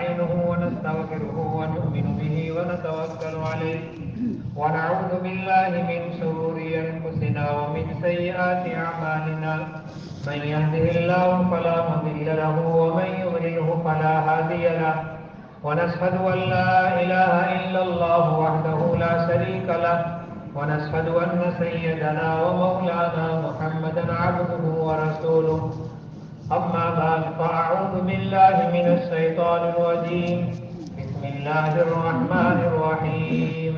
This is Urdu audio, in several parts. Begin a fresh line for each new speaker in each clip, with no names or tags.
ونستعينه ونستغفره ونؤمن به ونتوكل عليه ونعوذ بالله من شرور أنفسنا ومن سيئات أعمالنا من يهده الله فلا مضل له ومن يضلله فلا هادي له ونشهد أن لا إله إلا الله وحده لا شريك له ونشهد أن سيدنا ومولانا محمدا عبده ورسوله أما بعد فأعوذ بالله من الشيطان الرجيم بسم الله الرحمن الرحيم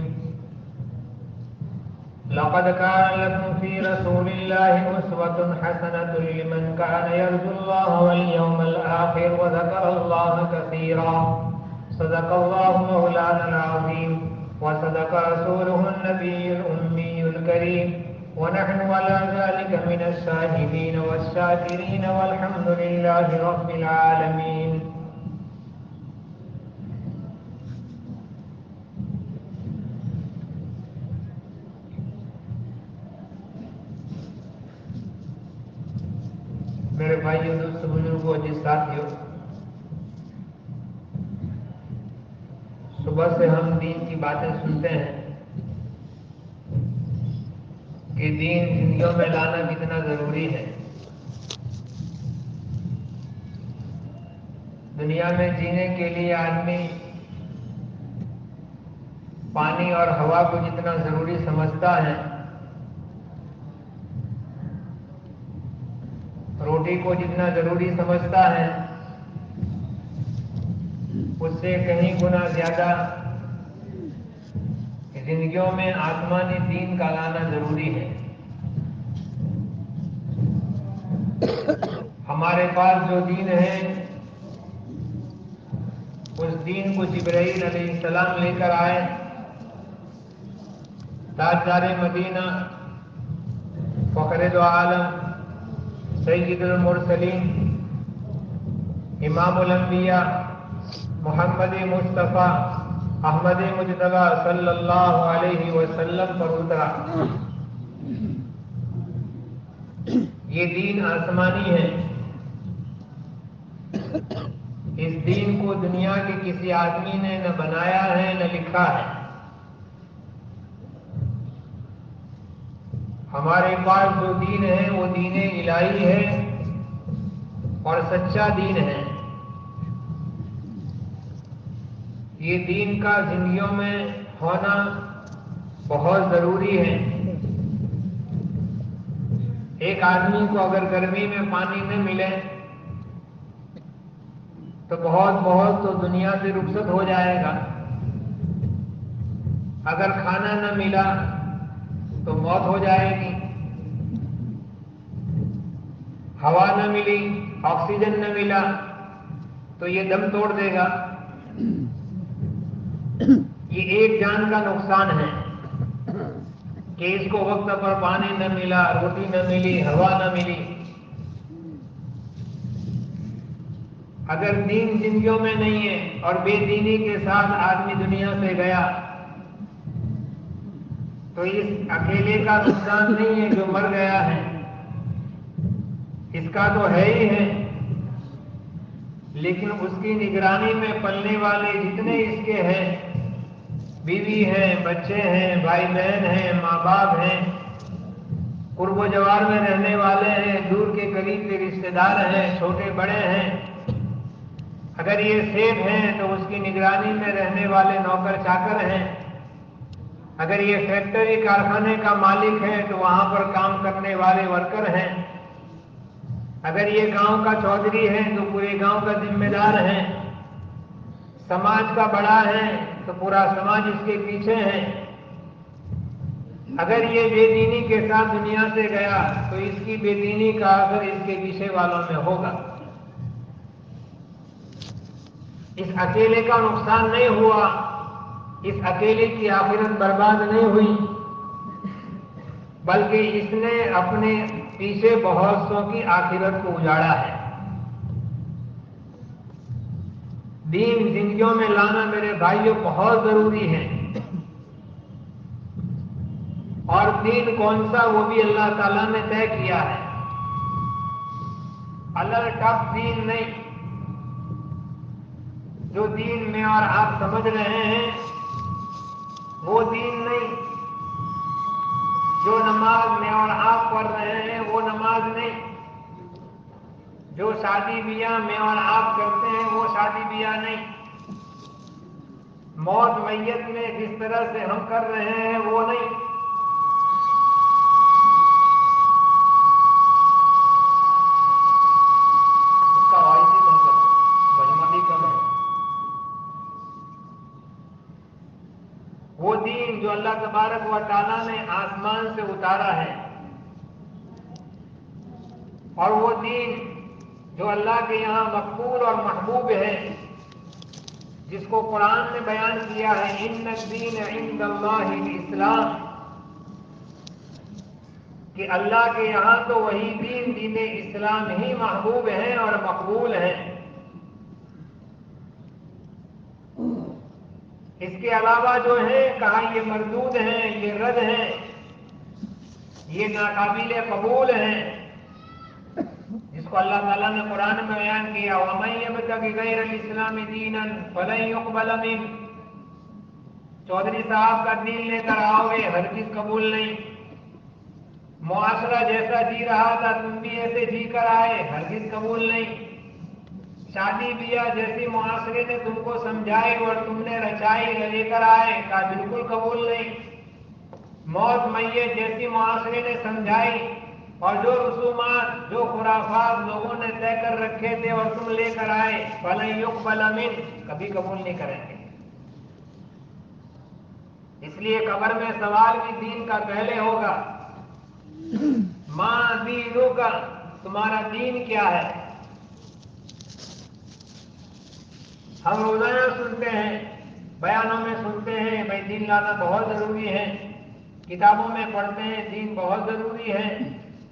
لقد كان لكم في رسول الله أسوة حسنة لمن كان يرجو الله واليوم الآخر وذكر الله كثيرا صدق الله مولانا العظيم وصدق رسوله النبي الأمي الكريم ونحن على ذلك من الشاهدين والشاكرين والحمد لله رب العالمين. میرے بھائیوں دوستوں بزرگوں جی ساتھیوں، صبح سے ہم دین کی باتیں سنتے ہیں کہ دین زندگیوں میں لانا کتنا ضروری ہے. دنیا میں جینے کے لیے آدمی پانی اور ہوا کو جتنا ضروری سمجھتا ہے، روٹی کو جتنا ضروری سمجھتا ہے، اس سے کہیں گنا زیادہ زندگیوں میں آسمانی دین کا لانا ضروری ہے. ہمارے پاس جو دین ہے اس دین کو جبرائیل علیہ السلام لے کر آئے. تاجدار مدینہ، فخر دو عالم، سید المرسلین، امام الانبیاء محمد مصطفیٰ احمد مجتبیٰ صلی اللہ علیہ وسلم پر اترا. یہ دین آسمانی ہے. اس دین کو دنیا کے کسی آدمی نے نہ بنایا ہے نہ لکھا ہے. ہمارے پاس جو دین ہے وہ دین الہی ہے اور سچا دین ہے. یہ دین کا زندگیوں میں ہونا بہت ضروری ہے. ایک آدمی کو اگر گرمی میں پانی نہ ملے تو بہت تو دنیا سے رخصت ہو جائے گا. اگر کھانا نہ ملا تو موت ہو جائے گی. ہوا نہ ملی، آکسیجن نہ ملا تو یہ دم توڑ دے گا. یہ ایک جان کا نقصان ہے کہ اس کو وقت پر پانی نہ ملا، روٹی نہ ملی، ہوا نہ ملی. اگر دین زندگیوں میں نہیں ہے اور بے دینی کے ساتھ آدمی دنیا سے گیا تو اس اکیلے کا نقصان نہیں ہے جو مر گیا ہے، اس کا تو ہے ہی ہے، لیکن اس کی نگرانی میں پلنے والے جتنے اس کے ہیں، بیوی ہیں، بچے ہیں، بھائی بہن ہیں، ماں باپ ہیں، قرب و جوار میں رہنے والے ہیں، دور کے قریب کے رشتہ دار ہیں، چھوٹے بڑے ہیں. اگر یہ سیٹ ہیں تو اس کی نگرانی میں رہنے والے نوکر چاکر ہیں. اگر یہ فیکٹری کارخانے کا مالک ہے تو وہاں پر کام کرنے والے ورکر ہیں. اگر یہ گاؤں کا چودھری ہے تو پورے گاؤں کا ذمہ دار ہے. سماج کا بڑا ہے تو پورا سماج اس کے پیچھے ہے. اگر یہ بے دینی کے ساتھ دنیا سے گیا تو اس کی بے دینی کا اثر اس کے پیچھے والوں میں ہوگا. اس اکیلے کا نقصان نہیں ہوا، اس اکیلے کی آخرت برباد نہیں ہوئی، بلکہ اس نے اپنے پیچھے بہت سو کی آخرت کو اجاڑا ہے. دین زندگیوں میں لانا میرے بھائیوں بہت ضروری ہے. اور دین کون سا وہ بھی اللہ تعالیٰ نے طے کیا ہے. الگ ٹف دین نہیں. جو دین میں اور آپ سمجھ رہے ہیں وہ دین نہیں، جو نماز میں اور آپ پڑھ رہے ہیں وہ نماز نہیں، جو شادی بیاہ میں اور آپ کرتے ہیں وہ شادی بیاہ نہیں، موت میت میں جس طرح سے ہم کر رہے ہیں وہ نہیں۔ اس کا وائس بھی کم کر دو، مجمع بھی کم ہے۔ وہ دین جو اللہ تبارک و تعالیٰ نے آسمان سے اتارا ہے، اور وہ دین جو اللہ کے یہاں مقبول اور محبوب ہے، جس کو قرآن نے بیان کیا ہے ان الدین عند اللہ الاسلام، کہ اللہ کے یہاں تو وہی دین دین اسلام ہی محبوب ہے اور مقبول ہے۔ اس کے علاوہ جو ہے کہا یہ مردود ہیں، یہ رد ہیں، یہ ناقابل قبول ہیں، جس کو اللہ تعالیٰ نے قرآن میں بیان کیا وَمَن يَبْتَغِ غَيْرَ الْإِسْلَامِ دِينًا فَلَن يُقْبَلَ مِنْهُ، چودھری صاحب کا دین لے کر آؤ گے ہرگز قبول نہیں، معاشرہ جیسا جی رہا تھا تم بھی ایسے جی کر آئے ہرگز قبول نہیں، شادی بیاہ جیسی معاشرے نے تم کو سمجھائی اور تم نے رچائی لے کر آئے کہا بالکل قبول نہیں، موت میت جیسی معاشرے نے سمجھائی اور جو رسومات جو خرافات لوگوں نے طے کر رکھے تھے اور تم لے کر آئے فَلَن يُقْبَلَ مِنْهُ، کبھی قبول نہیں کریں گے۔ اس لیے قبر میں سوال بھی دین کا پہلے ہوگا، ماں دینوں کا، تمہارا دین کیا ہے؟ ہم روزانہ سنتے ہیں، بیانوں میں سنتے ہیں بھائی دین لانا بہت ضروری ہے، کتابوں میں پڑھتے ہیں دین بہت ضروری ہے،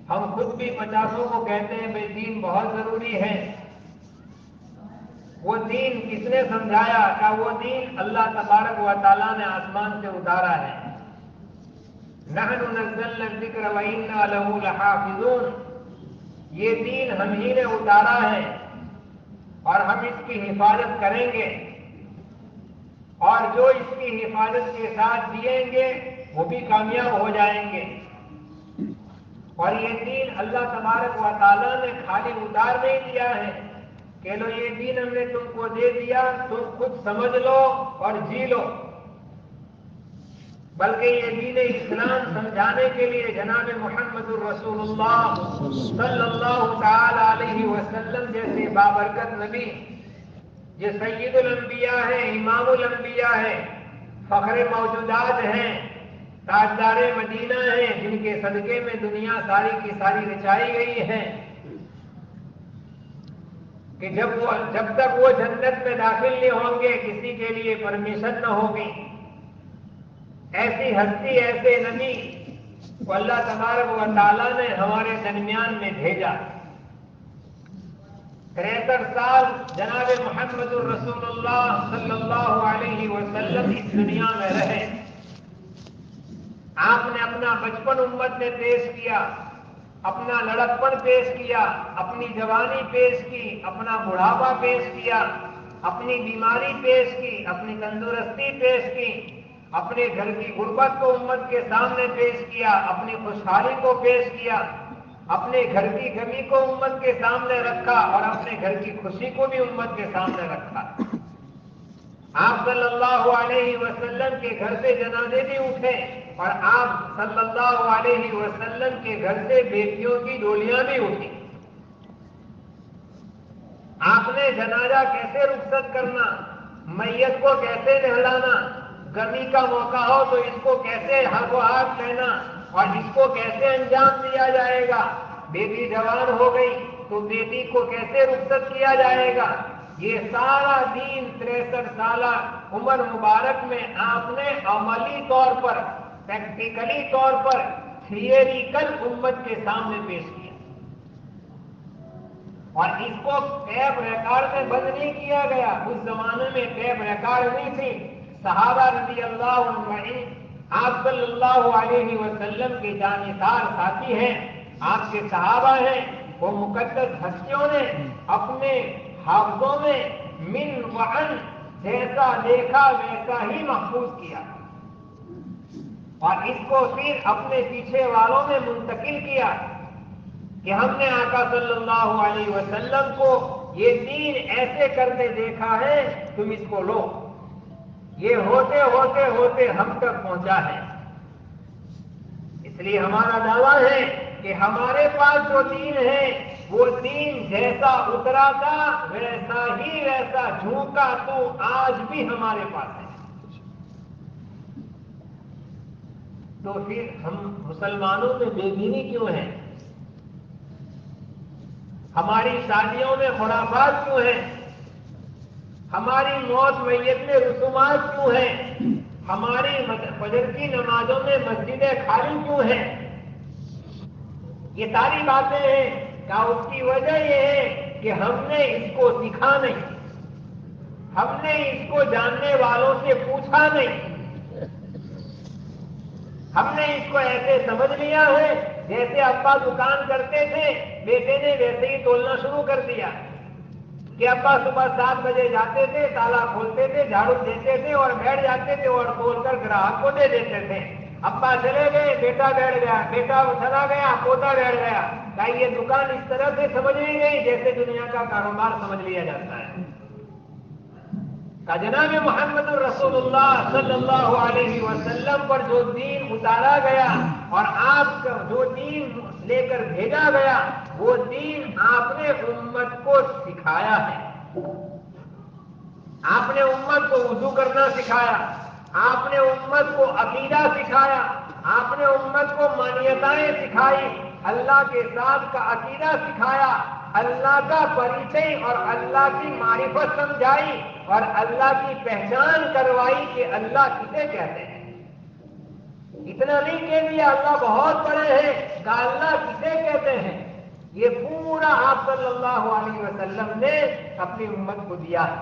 ہم خود بھی 50 کو کہتے ہیں بھائی دین بہت ضروری ہے۔ وہ دین کس نے سمجھایا؟ کہ وہ دین اللہ تبارک و تعالیٰ نے آسمان سے اتارا ہے۔ نحن نزلنا الذکر وإنا لہ لحافظون، یہ دین ہم ہی نے اتارا ہے اور ہم اس کی حفاظت کریں گے، اور جو اس کی حفاظت کے ساتھ جئیں گے وہ بھی کامیاب ہو جائیں گے۔ اور یہ دین اللہ تبارک و تعالیٰ نے خالی اتار نہیں دیا ہے کہ لو یہ دین ہم نے تم کو دے دیا تم خود سمجھ لو اور جی لو، بلکہ یہ دین اسلام سمجھانے کے لیے جناب محمد الرسول اللہ صلی اللہ تعالی علیہ وسلم جیسے بابرکت نبی، یہ سید الانبیاء ہیں، امام الانبیاء ہیں، فخر موجودات ہیں، تاجدار مدینہ ہیں، جن کے صدقے میں دنیا ساری کی ساری رچائی گئی ہے، کہ جب تک وہ جنت میں داخل نہیں ہوں گے کسی کے لیے پرمیشن نہ ہوگی۔ ایسی ہستی، ایسے نبی کو اللہ تبارک و تعالیٰ نے ہمارے درمیان میں بھیجا۔ 63 سال جناب محمد الرسول اللہ صلی اللہ علیہ وسلم اس دنیا میں رہے۔ آپ نے اپنا بچپن امت میں پیش کیا، اپنا لڑکپن پیش کیا، اپنی جوانی پیش کی، اپنا بڑھاپا پیش کیا، اپنی بیماری پیش کی، اپنی تندرستی پیش کی، اپنے گھر کی غربت کو امت کے سامنے پیش کیا، اپنی خوشحالی کو پیش کیا، اپنے گھر کی کمی کو امت کے سامنے رکھا اور اپنے گھر کی خوشی کو بھی امت کے سامنے رکھا۔ آپ صلی اللہ علیہ وسلم کے گھر سے جنازے بھی اٹھے اور آپ صلی اللہ علیہ وسلم کے گھر سے بیٹیوں کی ڈولیاں بھی اٹھی۔ آپ نے جنازہ کیسے رخصت کرنا، میت کو کیسے نہلانا، گرمی کا موقع ہو تو اس کو کیسے ہاتھ لینا اور اس کو کیسے انجام دیا جائے گا، بیٹی جوان ہو گئی تو بیٹی کو کیسے رخصت کیا جائے گا، یہ سارا دین 63 سالہ عمر مبارک میں آپ نے عملی طور پر، پریکٹیکلی طور پر، تھیوریکل امت کے سامنے پیش کیا، اور اس کو ٹیپ ریکارڈ میں بند نہیں کیا گیا۔ اس زمانے میں ٹیپ ریکارڈ نہیں تھی۔ صحابہ رضی اللہ عنہ آپ صلی اللہ علیہ وسلم کے جانثار ساتھی ہیں، آپ کے صحابہ ہیں، وہ مقدس ہستیوں نے اپنے حافظوں میں من وعن جیسا دیکھا ویسا ہی محفوظ کیا اور اس کو پھر اپنے پیچھے والوں میں منتقل کیا کہ ہم نے آقا صلی اللہ علیہ وسلم کو یہ دین ایسے کرتے دیکھا ہے، تم اس کو لو۔ یہ ہوتے ہوتے ہوتے ہم تک پہنچا ہے۔ اس لیے ہمارا دعویٰ ہے کہ ہمارے پاس جو دین ہے وہ دین جیسا اترا تھا ویسا ہی ویسا جھونکا تو آج بھی ہمارے پاس ہے۔ تو پھر ہم مسلمانوں میں بے دینی کیوں ہے؟ ہماری شادیوں میں خرافات کیوں ہیں؟ ہماری موت میت میں رسومات کیوں ہیں؟ ہماری فجر کی نمازوں میں مسجدیں خالی کیوں ہیں؟ یہ ساری باتیں ہیں کیا؟ اس کی وجہ یہ ہے کہ ہم نے اس کو سیکھا نہیں، ہم نے اس کو جاننے والوں سے پوچھا نہیں، ہم نے اس کو ایسے سمجھ لیا ہے جیسے ابا دکان کرتے تھے، بیٹے نے ویسے ہی تولنا شروع کر دیا کہ ابا صبح 7 بجے جاتے تھے، تالا کھولتے تھے، جھاڑو دیتے تھے اور بیٹھ جاتے تھے اور کھول کر گراہک کو دے دیتے تھے۔ ابا چلے گئے، بیٹا بیٹھ گیا، بیٹا چلا گیا، پوتا بیٹھ گیا۔ کیا یہ دکان اس طرح سے سمجھ لی گئی جیسے دنیا کا کاروبار سمجھ لیا جاتا ہے؟ جناب محمد رسول اللہ صلی اللہ علیہ وسلم پر جو دین اتارا گیا اور آپ کا جو دین لے کر بھیجا گیا وہ دین آپ نے امت کو سکھایا ہے۔ آپ نے امت کو وضو کرنا سکھایا، آپ نے امت کو عقیدہ سکھایا، آپ نے امت کو مانیتائیں سکھائی، اللہ کے ساتھ کا عقیدہ سکھایا، اللہ کا پریچے اور اللہ کی معرفت سمجھائی اور اللہ کی پہچان کروائی کہ اللہ کسے کہتے ہیں۔ اتنا نہیں کہہ دیا اللہ بہت بڑے ہیں، کہ اللہ کسے کہتے ہیں۔ یہ پورا آپ صلی اللہ علیہ وسلم نے اپنی امت کو دیا ہے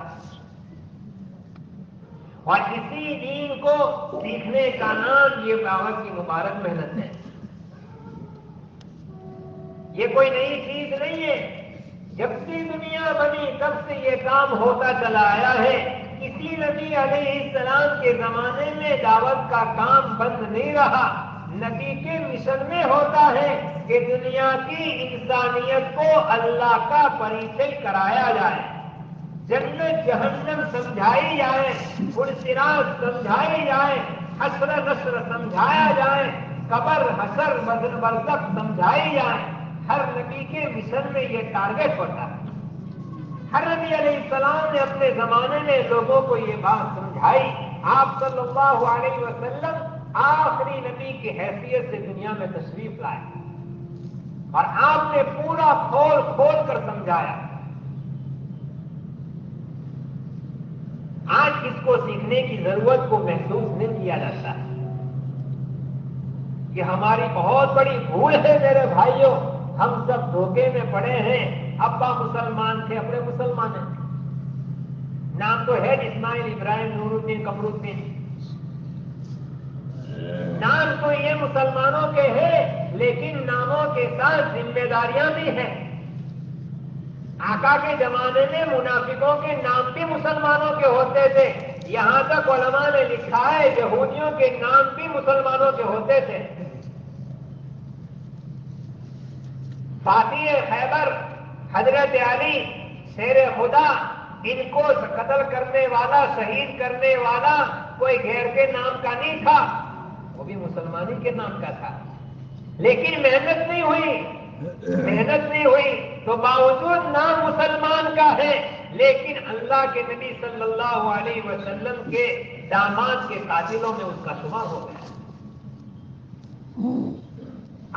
اور اسی دین کو سیکھنے کا نام یہ دعوت کی مبارک محنت ہے۔ یہ کوئی نئی چیز نہیں ہے، جب سے دنیا بنی تب سے یہ کام ہوتا چلا آیا ہے۔ کسی نبی علیہ السلام کے زمانے میں دعوت کا کام بند نہیں رہا۔ نبی کے مشن میں ہوتا ہے کہ دنیا کی انسانیت کو اللہ کا پریچے کرایا جائے، جنت جہنم سمجھائی جائے، پرصراط سمجھائی جائے، حشر نشر سمجھایا جائے، قبر حشر برزخ سمجھائی جائے۔ ہر نبی کے مشن میں یہ ٹارگٹ ہوتا ہے۔ ہر نبی علیہ السلام نے اپنے زمانے میں لوگوں کو یہ بات سمجھائی۔ آپ صلی اللہ علیہ وسلم آخری نبی کی حیثیت سے دنیا میں تشریف لائے اور آپ نے پورا کھول کھول کر سمجھایا۔ آج اس کو سیکھنے کی ضرورت کو محسوس نہیں کیا جاتا ہے۔ یہ ہماری بہت بڑی بھول ہے میرے بھائیوں، ہم سب دھوکے میں پڑے ہیں۔ ابا مسلمان تھے، اپنے مسلمان ہیں، نام تو ہے اسماعیل، ابراہیم، نور الدین، قمر الدین، نام تو یہ مسلمانوں کے ہیں لیکن ناموں کے ساتھ ذمہ داریاں بھی ہیں۔ آقا کے زمانے میں منافقوں کے نام بھی مسلمانوں کے ہوتے تھے، یہاں تک علماء نے لکھا ہے یہودیوں کے نام بھی مسلمانوں کے ہوتے تھے۔ فاتح خیبر، حضرت علی، شیر خدا، ان کو قتل کرنے والا، شہید کرنے والا کوئی غیر کے نام کا نہیں تھا، وہ بھی مسلمانی کے نام کا تھا، لیکن محنت نہیں ہوئی تو باوجود نام مسلمان کا ہے لیکن اللہ کے نبی صلی اللہ علیہ وسلم کے داماد کے قاتلوں میں اس کا شمار ہو گیا۔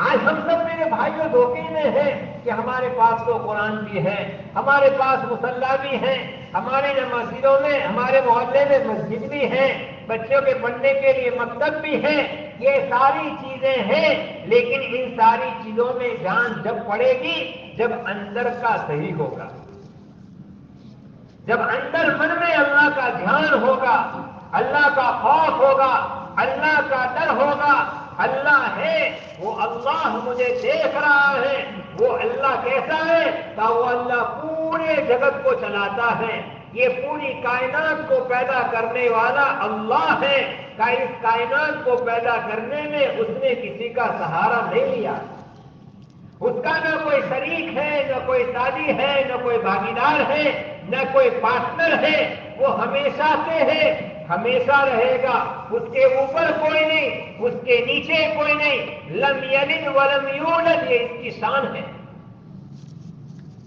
آج ہم سب میرے بھائیوں دھوکے میں ہیں کہ ہمارے پاس تو قرآن بھی ہے، ہمارے پاس مصلی بھی ہے، ہمارے مسجدوں میں، ہمارے محلے میں مسجد بھی ہے، بچوں کے پڑھنے کے لیے مکتب بھی ہے، یہ ساری چیزیں ہیں لیکن ان ساری چیزوں میں جان جب پڑے گی جب اندر کا صحیح ہوگا، جب اندر من میں اللہ کا دھیان ہوگا، اللہ کا خوف ہوگا، اللہ کا ڈر ہوگا۔ اللہ ہے، وہ اللہ مجھے دیکھ رہا ہے، وہ اللہ کیسا ہے کہ وہ اللہ پورے جگت کو چلاتا ہے، یہ پوری کائنات کو پیدا کرنے والا اللہ ہے کہ اس کائنات کو پیدا کرنے میں اس نے کسی کا سہارا نہیں لیا. اس کا نہ کوئی شریک ہے، نہ کوئی ساتھی ہے، نہ کوئی بھاگیدار ہے، نہ کوئی پارٹنر ہے. وہ ہمیشہ سے ہے، ہمیشہ رہے گا. اس کے اوپر کوئی نہیں، اس کے نیچے کوئی نہیں. لم یلد ولم یولد، یہ اس کی شان ہے.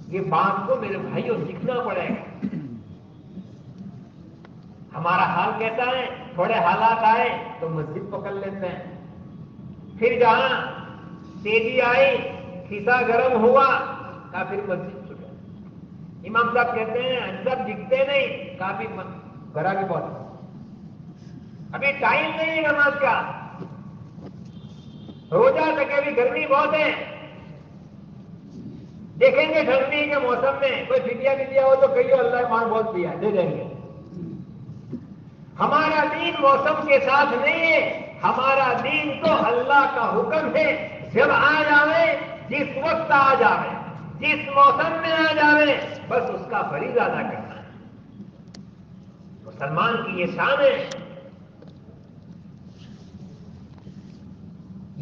یہ بات کو میرے بھائیوں سیکھنا پڑے گا. ہمارا حال کہتا ہے تھوڑے حالات آئے تو مسجد پکڑ لیتے ہیں، پھر جہاں تیزی آئی، کھسا گرم ہوا کافی مسجد چھوٹے. امام صاحب کہتے ہیں اندر دکھتے نہیں، کافی گھرا بھی بہت، ابھی ٹائم نہیں ہے نماز کا. روزہ تک ابھی گرمی بہت ہے. دیکھیں گے ٹھنڈی کے موسم میں کوئی فدیہ بھی دیا ہو تو کہیے اللہ مال بہت دیا دے دیں گے. ہمارا دین موسم کے ساتھ نہیں ہے، ہمارا دین تو اللہ کا حکم ہے. جب آ جاوے، جس وقت آ جاوے، جس موسم میں آ جاوے، بس اس کا فریضہ ادا کرنا ہے. مسلمان کی یہ شان ہے.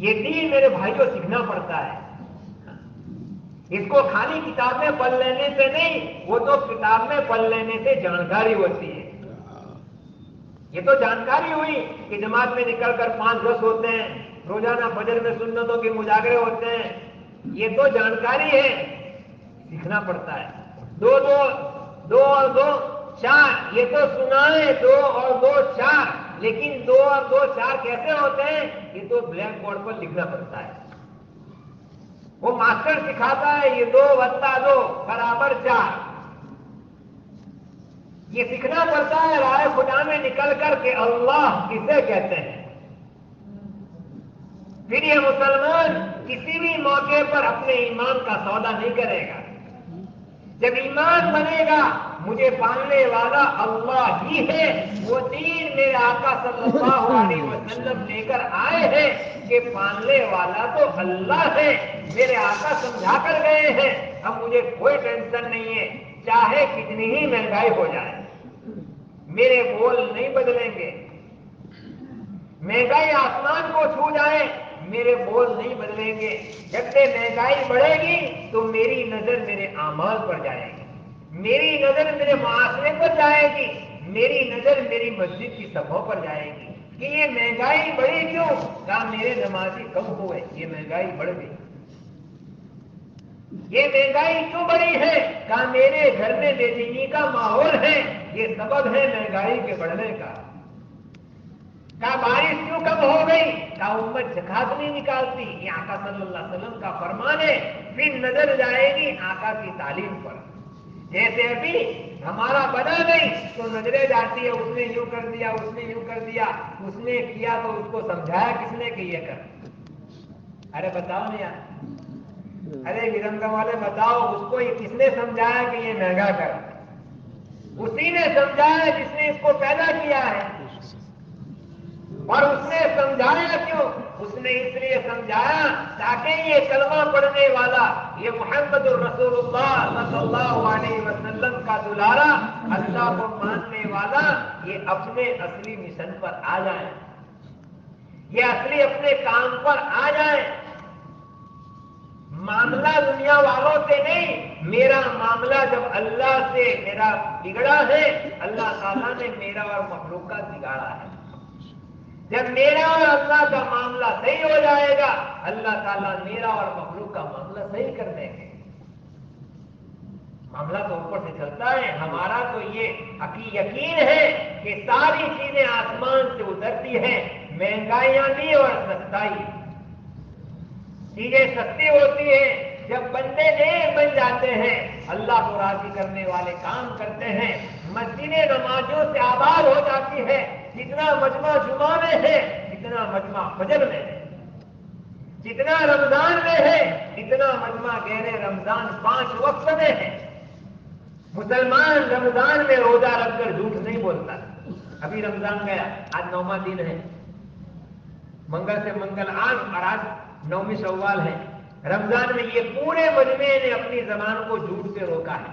یہ دین میرے بھائیوں سیکھنا پڑتا ہے. اس کو خالی کتاب میں پڑھ لینے سے نہیں، وہ تو کتاب میں پڑھ لینے سے جانکاری ہوتی ہے. یہ تو جانکاری ہوئی کہ جماعت میں نکل کر 5-10 ہوتے ہیں، روزانہ فجر میں سنتوں کے مجاگرے ہوتے ہیں. یہ تو جانکاری ہے، سیکھنا پڑتا ہے. 2 اور 2 4، یہ تو سنا ہے 2 اور 2 4، لیکن 2 اور 2 4 کیسے ہوتے ہیں یہ تو بلیک بورڈ پر لکھنا پڑتا ہے. وہ ماسٹر سکھاتا ہے یہ 2 + 2 = 4. یہ سیکھنا پڑتا ہے رائے خدا میں نکل کر کے اللہ کسے کہتے ہیں. پھر یہ مسلمان کسی بھی موقع پر اپنے ایمان کا سودا نہیں کرے گا. جب ایمان بنے گا مجھے پالنے والا اللہ ہی ہے، وہ دین میرے آقا صلی اللہ علیہ وسلم لے کر آئے ہیں کہ پالنے والا تو اللہ ہے. میرے آقا سمجھا کر گئے ہیں. اب مجھے کوئی ٹینشن نہیں ہے، چاہے کتنی ہی مہنگائی ہو جائے میرے بول نہیں بدلیں گے. مہنگائی آسمان کو چھو جائے میرے بول نہیں بدلیں گے. جب سے مہنگائی بڑھے گی تو میری نظر میرے اعمال پر جائے گی، میری نظر میرے معاشرے پر جائے گی، میری نظر میری مسجد کی صفوں پر جائے گی کہ یہ مہنگائی بڑھی کیوں؟ کہا میرے نمازی کم ہوئے، یہ مہنگائی بڑھ گئی. یہ مہنگائی کیوں بڑی ہے؟ کہا میرے گھر میں بے دینی کا ماحول ہے، یہ سبب ہے مہنگائی کے بڑھنے کا. کہا بارش کیوں کم ہو گئی؟ کہا امت زکات نہیں نکالتی، یہ آقا صلی اللہ علیہ وسلم کا فرمان ہے. پھر نظر جائے گی آقا کی تعلیم پر. جیسے ابھی ہمارا بنا نہیں تو نظریں جاتی ہے اس نے یوں کر دیا، اس نے یوں کر دیا، اس نے کیا تو اس کو سمجھایا کس نے کہ یہ کر. ارے بتاؤ نہیں یار، ارے گرنگا والے بتاؤ اس کو یہ کس نے سمجھایا کہ یہ مہنگا کر؟ اسی نے سمجھایا جس نے اس کو پیدا کیا ہے. اور اس نے سمجھایا کیوں؟ اس نے اس لیے سمجھایا تاکہ یہ کلمہ پڑھنے والا، یہ محمد الرسول اللہ صلی اللہ علیہ وسلم کا دلارا، اللہ کو ماننے والا، یہ اپنے اصلی مشن پر آ جائے، یہ اصلی اپنے کام پر آ جائے. معاملہ دنیا والوں سے نہیں، میرا معاملہ جب اللہ سے میرا بگڑا ہے، اللہ تعالیٰ نے میرا اور مخلوق کا بگاڑا ہے. جب میرا اور اللہ کا معاملہ صحیح ہو جائے گا اللہ تعالیٰ میرا اور مخلوق کا معاملہ صحیح کر دیں گے. معاملہ تو اوپر سے چلتا ہے، ہمارا تو یہ یقین ہے کہ ساری چیزیں آسمان سے اترتی ہیں، مہنگائیاں بھی اور سستائی. چیزیں سستی ہوتی ہیں جب بندے نیک بن جاتے ہیں، اللہ کو راضی کرنے والے کام کرتے ہیں، مسجدیں نمازوں سے آباد ہو جاتی ہے. جتنا مجمع جمعہ میں ہے، جتنا مجمع فجر میں ہے، جتنا رمضان میں ہے، اتنا مجمع غیر رمضان 5 وقت میں ہے. مسلمان رمضان میں روزہ رکھ کر جھوٹ نہیں بولتا. ابھی رمضان گیا، آج 9واں دن ہے، منگل سے منگل آج، اور آج 9ویں شوال ہے. رمضان میں یہ پورے مجمع نے اپنی زبان کو جھوٹ سے روکا ہے.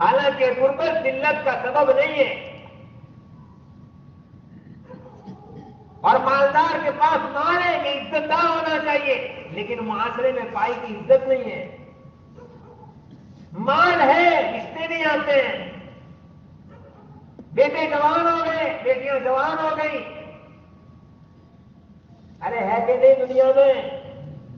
حالانکہ غربت ذلت کا سبب نہیں ہے. اور مالدار کے پاس مال ہے کہ عزت دار ہونا چاہیے، لیکن معاشرے میں پائی کی عزت نہیں ہے. مال ہے، رشتے نہیں آتے ہیں. بیٹے جوان ہو گئے، بیٹیاں جوان ہو گئی. ارے ہے کہ نہیں دنیا میں؟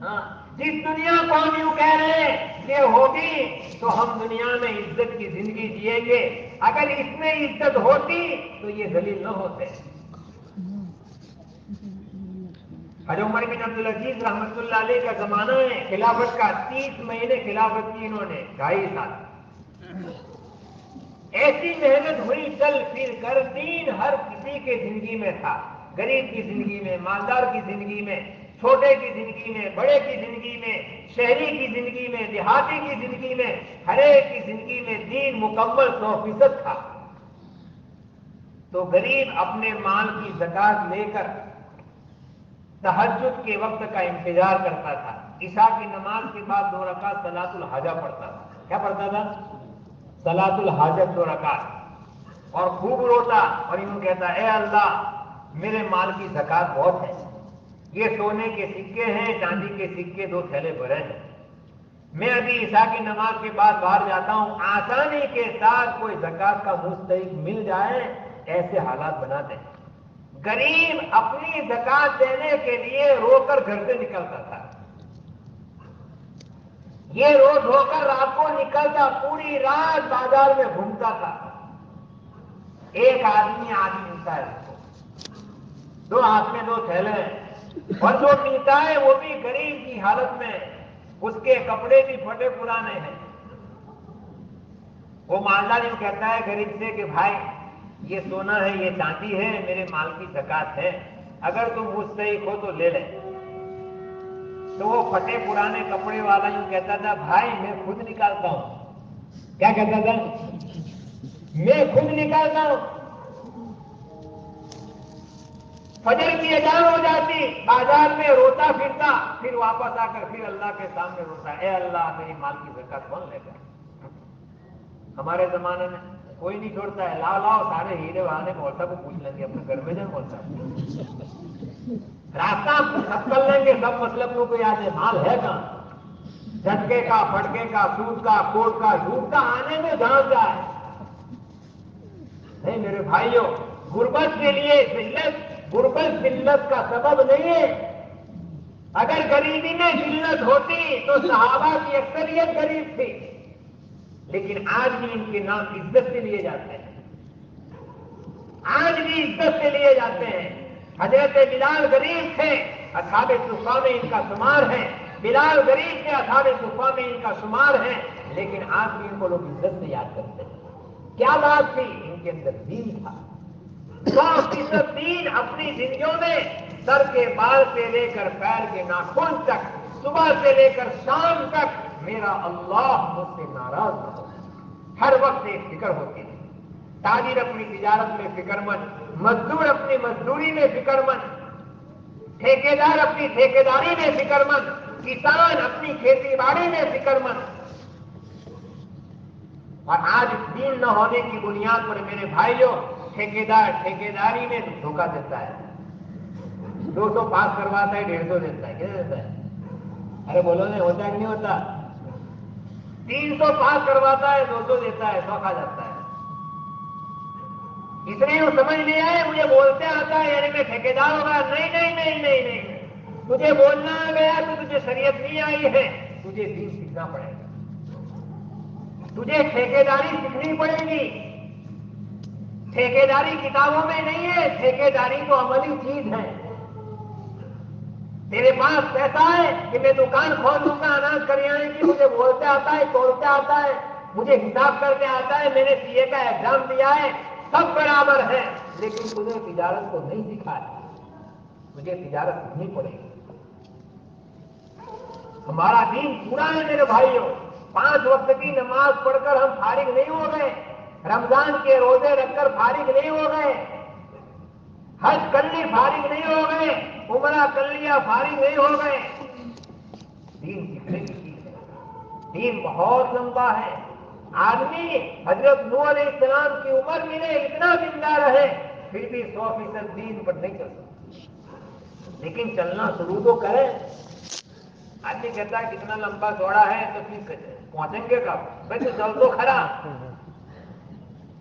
ہاں، جس دنیا کو ہم یوں کہہ رہے ہیں یہ ہوگی تو ہم دنیا میں عزت کی زندگی جیئیں گے. اگر اس میں عزت ہوتی تو یہ ذلیل نہ ہوتے. حضرت عمر بن عبدالعزیز رحمۃ اللہ علیہ کا زمانہ ہے، خلافت کا 30 مہینے خلافت کی انہوں نے، 2.5 سال. ایسی محنت ہوئی، چل پھر کر دین ہر کسی کے زندگی میں تھا. غریب کی زندگی میں، مالدار کی زندگی میں، چھوٹے کی زندگی میں، بڑے کی زندگی میں، شہری کی زندگی میں، دیہاتی کی زندگی میں، ہر ایک کی زندگی میں دین مکمل 100% تھا. تو غریب اپنے مال کی زکات لے کر تہجد کے وقت کا انتظار کرتا تھا. عشاء کی نماز کے بعد 2 رکعت صلاۃ الحاجہ پڑھتا تھا. کیا پڑھتا تھا؟ صلاۃ الحاجت 2 رکعت. اور خوب روتا اور یوں کہتا، اے اللہ میرے مال کی زکات بہت ہے. یہ سونے کے سکے ہیں، چاندی کے سکے 2 تھیلے بھرے ہیں. میں ابھی عشاء کی نماز کے بعد باہر جاتا ہوں، آسانی کے ساتھ کوئی زکات کا مستحق مل جائے، ایسے حالات بنا دیں. غریب اپنی زکات دینے کے لیے رو کر گھر سے نکلتا تھا. یہ روز ہو کر رات کو نکلتا، پوری رات بازار میں گھومتا تھا. ایک آدمی ملتا ہے اس کو، 2 ہاتھ میں 2 تھیلے ہیں، اور جو ملتا ہے وہ بھی غریب کی حالت میں، اس کے کپڑے بھی پھٹے پرانے ہیں. وہ مالدار یوں کہتا ہے غریب سے کہ بھائی یہ سونا ہے، یہ چاندی ہے، میرے مال کی زکات ہے، اگر تم مستحق ہو تو لے لیں. تو وہ پھٹے پرانے کپڑے والا یوں کہتا تھا، بھائی میں خود نکالتا ہوں. کیا کہتا تھا؟ میں خود نکالتا ہوں. فجر کی اذان ہو جاتی، بازار میں روتا پھرتا، پھر واپس آ کر پھر اللہ کے سامنے روتا، اے اللہ میری مال کی زکات کون لے گا؟ ہمارے زمانے میں کوئی نہیں چھوڑتا ہے، لاؤ لاؤ سارے ہیرے بہانے مولتا کو پوچھ لیں گے، اپنے گھر میں جائیں مولتا راستہ سب کر لیں گے، سب مطلب کو یاد ہے، مال ہے کہاں؟ جھٹکے کا، پھٹکے کا، سود کا، کوٹ کا، جھوٹ کا آنے میں جان جائے. نہیں میرے بھائیوں، غربت کے لیے ذلت، غربت ذلت کا سبب نہیں ہے. اگر غریبی میں ذلت ہوتی تو صحابہ کی اکثریت غریب تھی، لیکن آج بھی ان کے نام عزت سے لیے جاتے ہیں. آج بھی عزت سے لیے جاتے ہیں. حضرت بلال غریب تھے، اصحاب صفہ میں ان کا شمار ہے. بلال غریب تھے، اصحاب صفہ میں ان کا شمار ہے، لیکن آج بھی ان کو لوگ عزت سے یاد کرتے ہیں. کیا بات تھی؟ ان کے اندر دین تھا. 100% دین اپنی زندگیوں میں، سر کے بال سے لے کر پیر کے ناخن تک، صبح سے لے کر شام تک، میرا اللہ مجھ سے ناراض نہ ہو، ہر وقت ایک فکر ہوتی ہے. تاجر اپنی تجارت میں فکر مند، مزدور اپنی مزدوری میں فکر مند، ٹھیکیدار اپنی ٹھیکیداری میں فکر مند، کسان اپنی کھیتی باڑی میں فکر مند. اور آج دین نہ ہونے کی بنیاد پر میرے بھائیوں، ٹھیکیدار ٹھیکیداری میں دھوکہ دیتا ہے. 200 پاس کرواتا ہے، 150 دیتا ہے. کیا دیتا ہے؟ ارے بولو نہیں ہوتا ہے کہ نہیں ہوتا؟ 300 پاس کرواتا ہے، 200 دیتا ہے، 100 کھا جاتا ہے. اس نے وہ سمجھ لیا ہے مجھے بولتے آتا ہے، یعنی میں ٹھیکیدار ہوگا. نہیں نہیں نہیں نہیں نہیں، تجھے بولنا آ گیا تو تجھے شریعت نہیں آئی ہے، تجھے دین سیکھنا پڑے گا، تجھے ٹھیکیداری سیکھنی پڑے گی. ٹھیکیداری کتابوں میں نہیں ہے، ٹھیکیداری تو عملی چیز ہے. تیرے پاس پیسہ ہے کہ میں دکان کھول دوں گا اناج کریانے کی، مجھے بولتے آتا ہے، توڑتے آتا ہے، مجھے حساب کرتے آتا ہے، میں نے سی اے کا ایگزام دیا ہے، سب برابر ہے، لیکن تجھے تجارت کو نہیں سکھا ہے. مجھے تجارت سیکھنی پڑے گی. ہمارا دین پورا ہے میرے بھائیوں. 5 وقت کی نماز پڑھ کر ہم فارغ نہیں ہو گئے، رمضان کے روزے رکھ کر فارغ نہیں ہو گئے، حج کر لی فارغ نہیں ہو گئے، عمرہ کر لیا فارغ نہیں ہو گئے. دین سیکھنے کی چیز ہے، دین بہت لمبا ہے. آدمی حضرت نوح علیہ السلام کی عمر ملے اتنا زندہ رہے پھر بھی 100% دین پر نہیں چل سکتا، لیکن چلنا شروع تو کرے۔ آدمی کہتا ہے کتنا لمبا دوڑا ہے تو پھر پہنچیں گے کب؟ بھائی تو چل تو کھڑا۔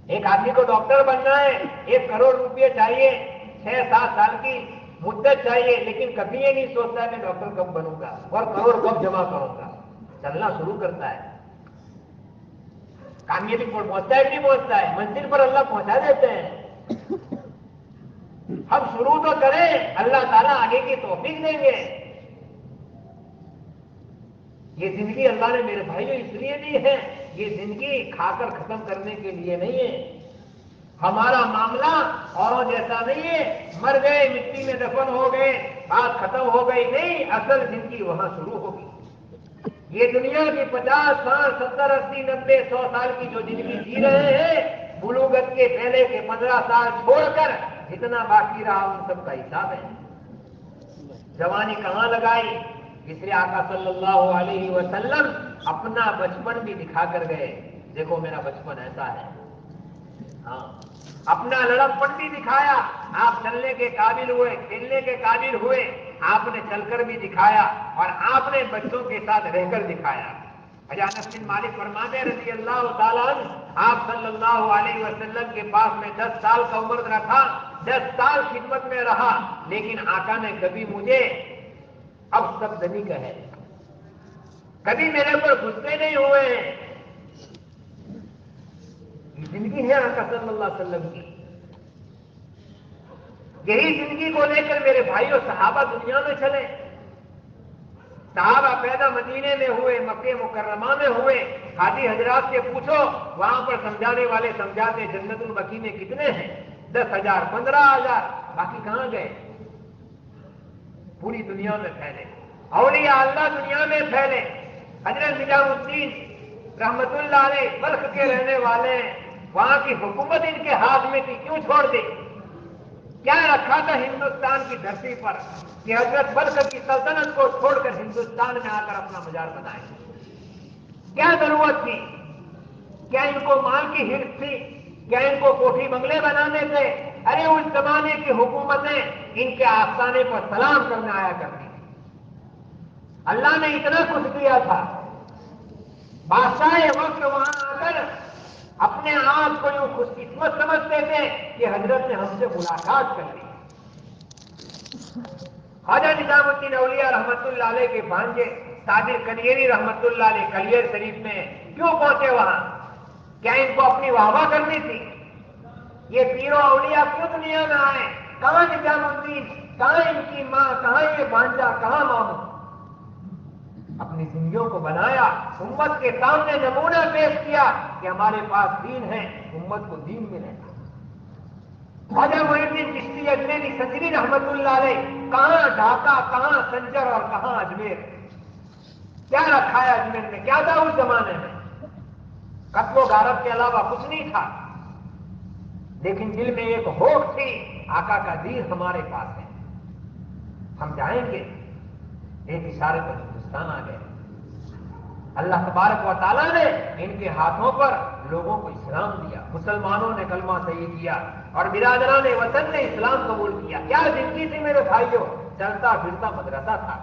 ایک آدمی کو ڈاکٹر بننا ہے، 1 کروڑ روپے چاہیے، 6-7 سال کی مدت چاہیے، لیکن کبھی یہ نہیں سوچتا ہے میں ڈاکٹر کب بنوں گا اور کروڑ کب جمع کروں گا۔ چلنا شروع کرتا ہے، کامیابی پر پہنچتا ہے نہیں پہنچتا ہے، منزل پر اللہ پہنچا دیتے ہیں۔ ہم شروع تو کریں، اللہ تعالیٰ آگے کی توفیق دیں گے۔ یہ زندگی اللہ نے میرے بھائیوں اس لیے دی ہے، یہ زندگی کھا کر ختم کرنے کے لیے نہیں ہے۔ ہمارا معاملہ اوروں جیسا نہیں ہے، مر گئے مٹی میں دفن ہو گئے بات ختم ہو گئی، نہیں، اصل زندگی وہاں شروع ہوگی۔ یہ دنیا کی 50 سال 70 80 90 100 سال کی جو زندگی جی رہے ہیں، بلوغت کے پہلے کے 15 سال چھوڑ کر جتنا باقی رہا ان سب کا حساب ہے۔ جوانی کہاں لگائی؟ اس لیے آقا صلی اللہ علیہ وسلم اپنا بچپن بھی دکھا کر گئے، دیکھو میرا بچپن ایسا ہے۔ ہاں، اپنا لڑکپن بھی دکھایا، آپ چلنے کے قابل ہوئے، کھیلنے کے قابل ہوئے، آپ نے چل کر بھی دکھایا اور آپ نے بچوں کے ساتھ رہ کر دکھایا۔ حضرت انس بن مالک فرماتے ہیں رضی اللہ تعالیٰ عنہ، آپ صلی اللہ علیہ وسلم کے پاس میں 10 سال کا عمر رکھا، 10 سال خدمت میں رہا، لیکن آقا نے کبھی مجھے اب سب نہیں کہے، کبھی میرے پر غصے نہیں ہوئے ہیں۔ یہ زندگی ہے آقا صلی اللہ علیہ وسلم کی۔ یہی زندگی کو لے کر میرے بھائیوں صحابہ دنیا میں چلے۔ صحابہ پیدا مدینے میں ہوئے، مکہ مکرمہ میں ہوئے، حاجی حضرات سے پوچھو وہاں پر سمجھانے والے سمجھاتے جنت البقیع میں کتنے ہیں؟ 10,000 15,000، باقی کہاں گئے؟ پوری دنیا میں پھیلے، اولیاء اللہ دنیا میں پھیلے۔ حضرت نظام الدین رحمت اللہ علیہ بلخ کے رہنے والے ہیں، وہاں کی حکومت ان کے ہاتھ میں تھی، کیوں چھوڑ دی؟ کیا رکھا تھا ہندوستان کی دھرتی پر کہ حضرت بلخ کی سلطنت کو چھوڑ کر ہندوستان میں آ کر اپنا مزار بنائے؟ کیا ضرورت تھی؟ کیا ان کو مال کی ہرس تھی؟ کیا ان کو کوٹھی بنگلے بنانے تھے؟ ارے اس زمانے کی حکومتیں ان کے آستانے پر سلام کرنے آیا کرتی تھی۔ اللہ نے اتنا کچھ دیا تھا، بادشاہ وقت وہاں آ کر اپنے آپ کو یوں خوش قسمت سمجھتے تھے کہ حضرت نے ہم سے ملاقات کر لی۔ خواجہ نظام الدین اولیاء رحمت اللہ علیہ کے بھانجے صادر کلیری رحمت اللہ علیہ کلیر شریف میں کیوں پہنچے وہاں؟ کیا ان کو اپنی واہ کرنی تھی؟ یہ پیرو اولیاء کیوں دنیا میں آئے؟ کہاں نظام الدین، کہاں ان کی ماں، کہاں یہ بھانجا، کہاں ماموں؟ اپنی زندگیوں کو بنایا، امت کے سامنے نمونہ پیش کیا کہ ہمارے پاس دین ہے، امت کو دین ملے گا۔ خواجہ معین الدین چشتی اجمیری سنجری رحمت اللہ علیہ، کہاں ڈھاکہ، کہاں سنجر اور کہاں اجمیر؟ کیا رکھا ہے اجمیر میں؟ کیا تھا اس زمانے میں؟ قتل و غارت کے علاوہ کچھ نہیں تھا، لیکن دل میں ایک ہوک تھی، آقا کا دین ہمارے پاس ہے، ہم جائیں گے۔ ایک اشارے پر ہندوستان آ گئے۔ اللہ تبارک و تعالیٰ نے ان کے ہاتھوں پر لوگوں کو اسلام دیا، مسلمانوں نے کلمہ صحیح کیا اور برادران وطن نے اسلام قبول کیا۔ کیا زندگی تھی میرے بھائیوں؟ چلتا پھرتا مدرسہ تھا۔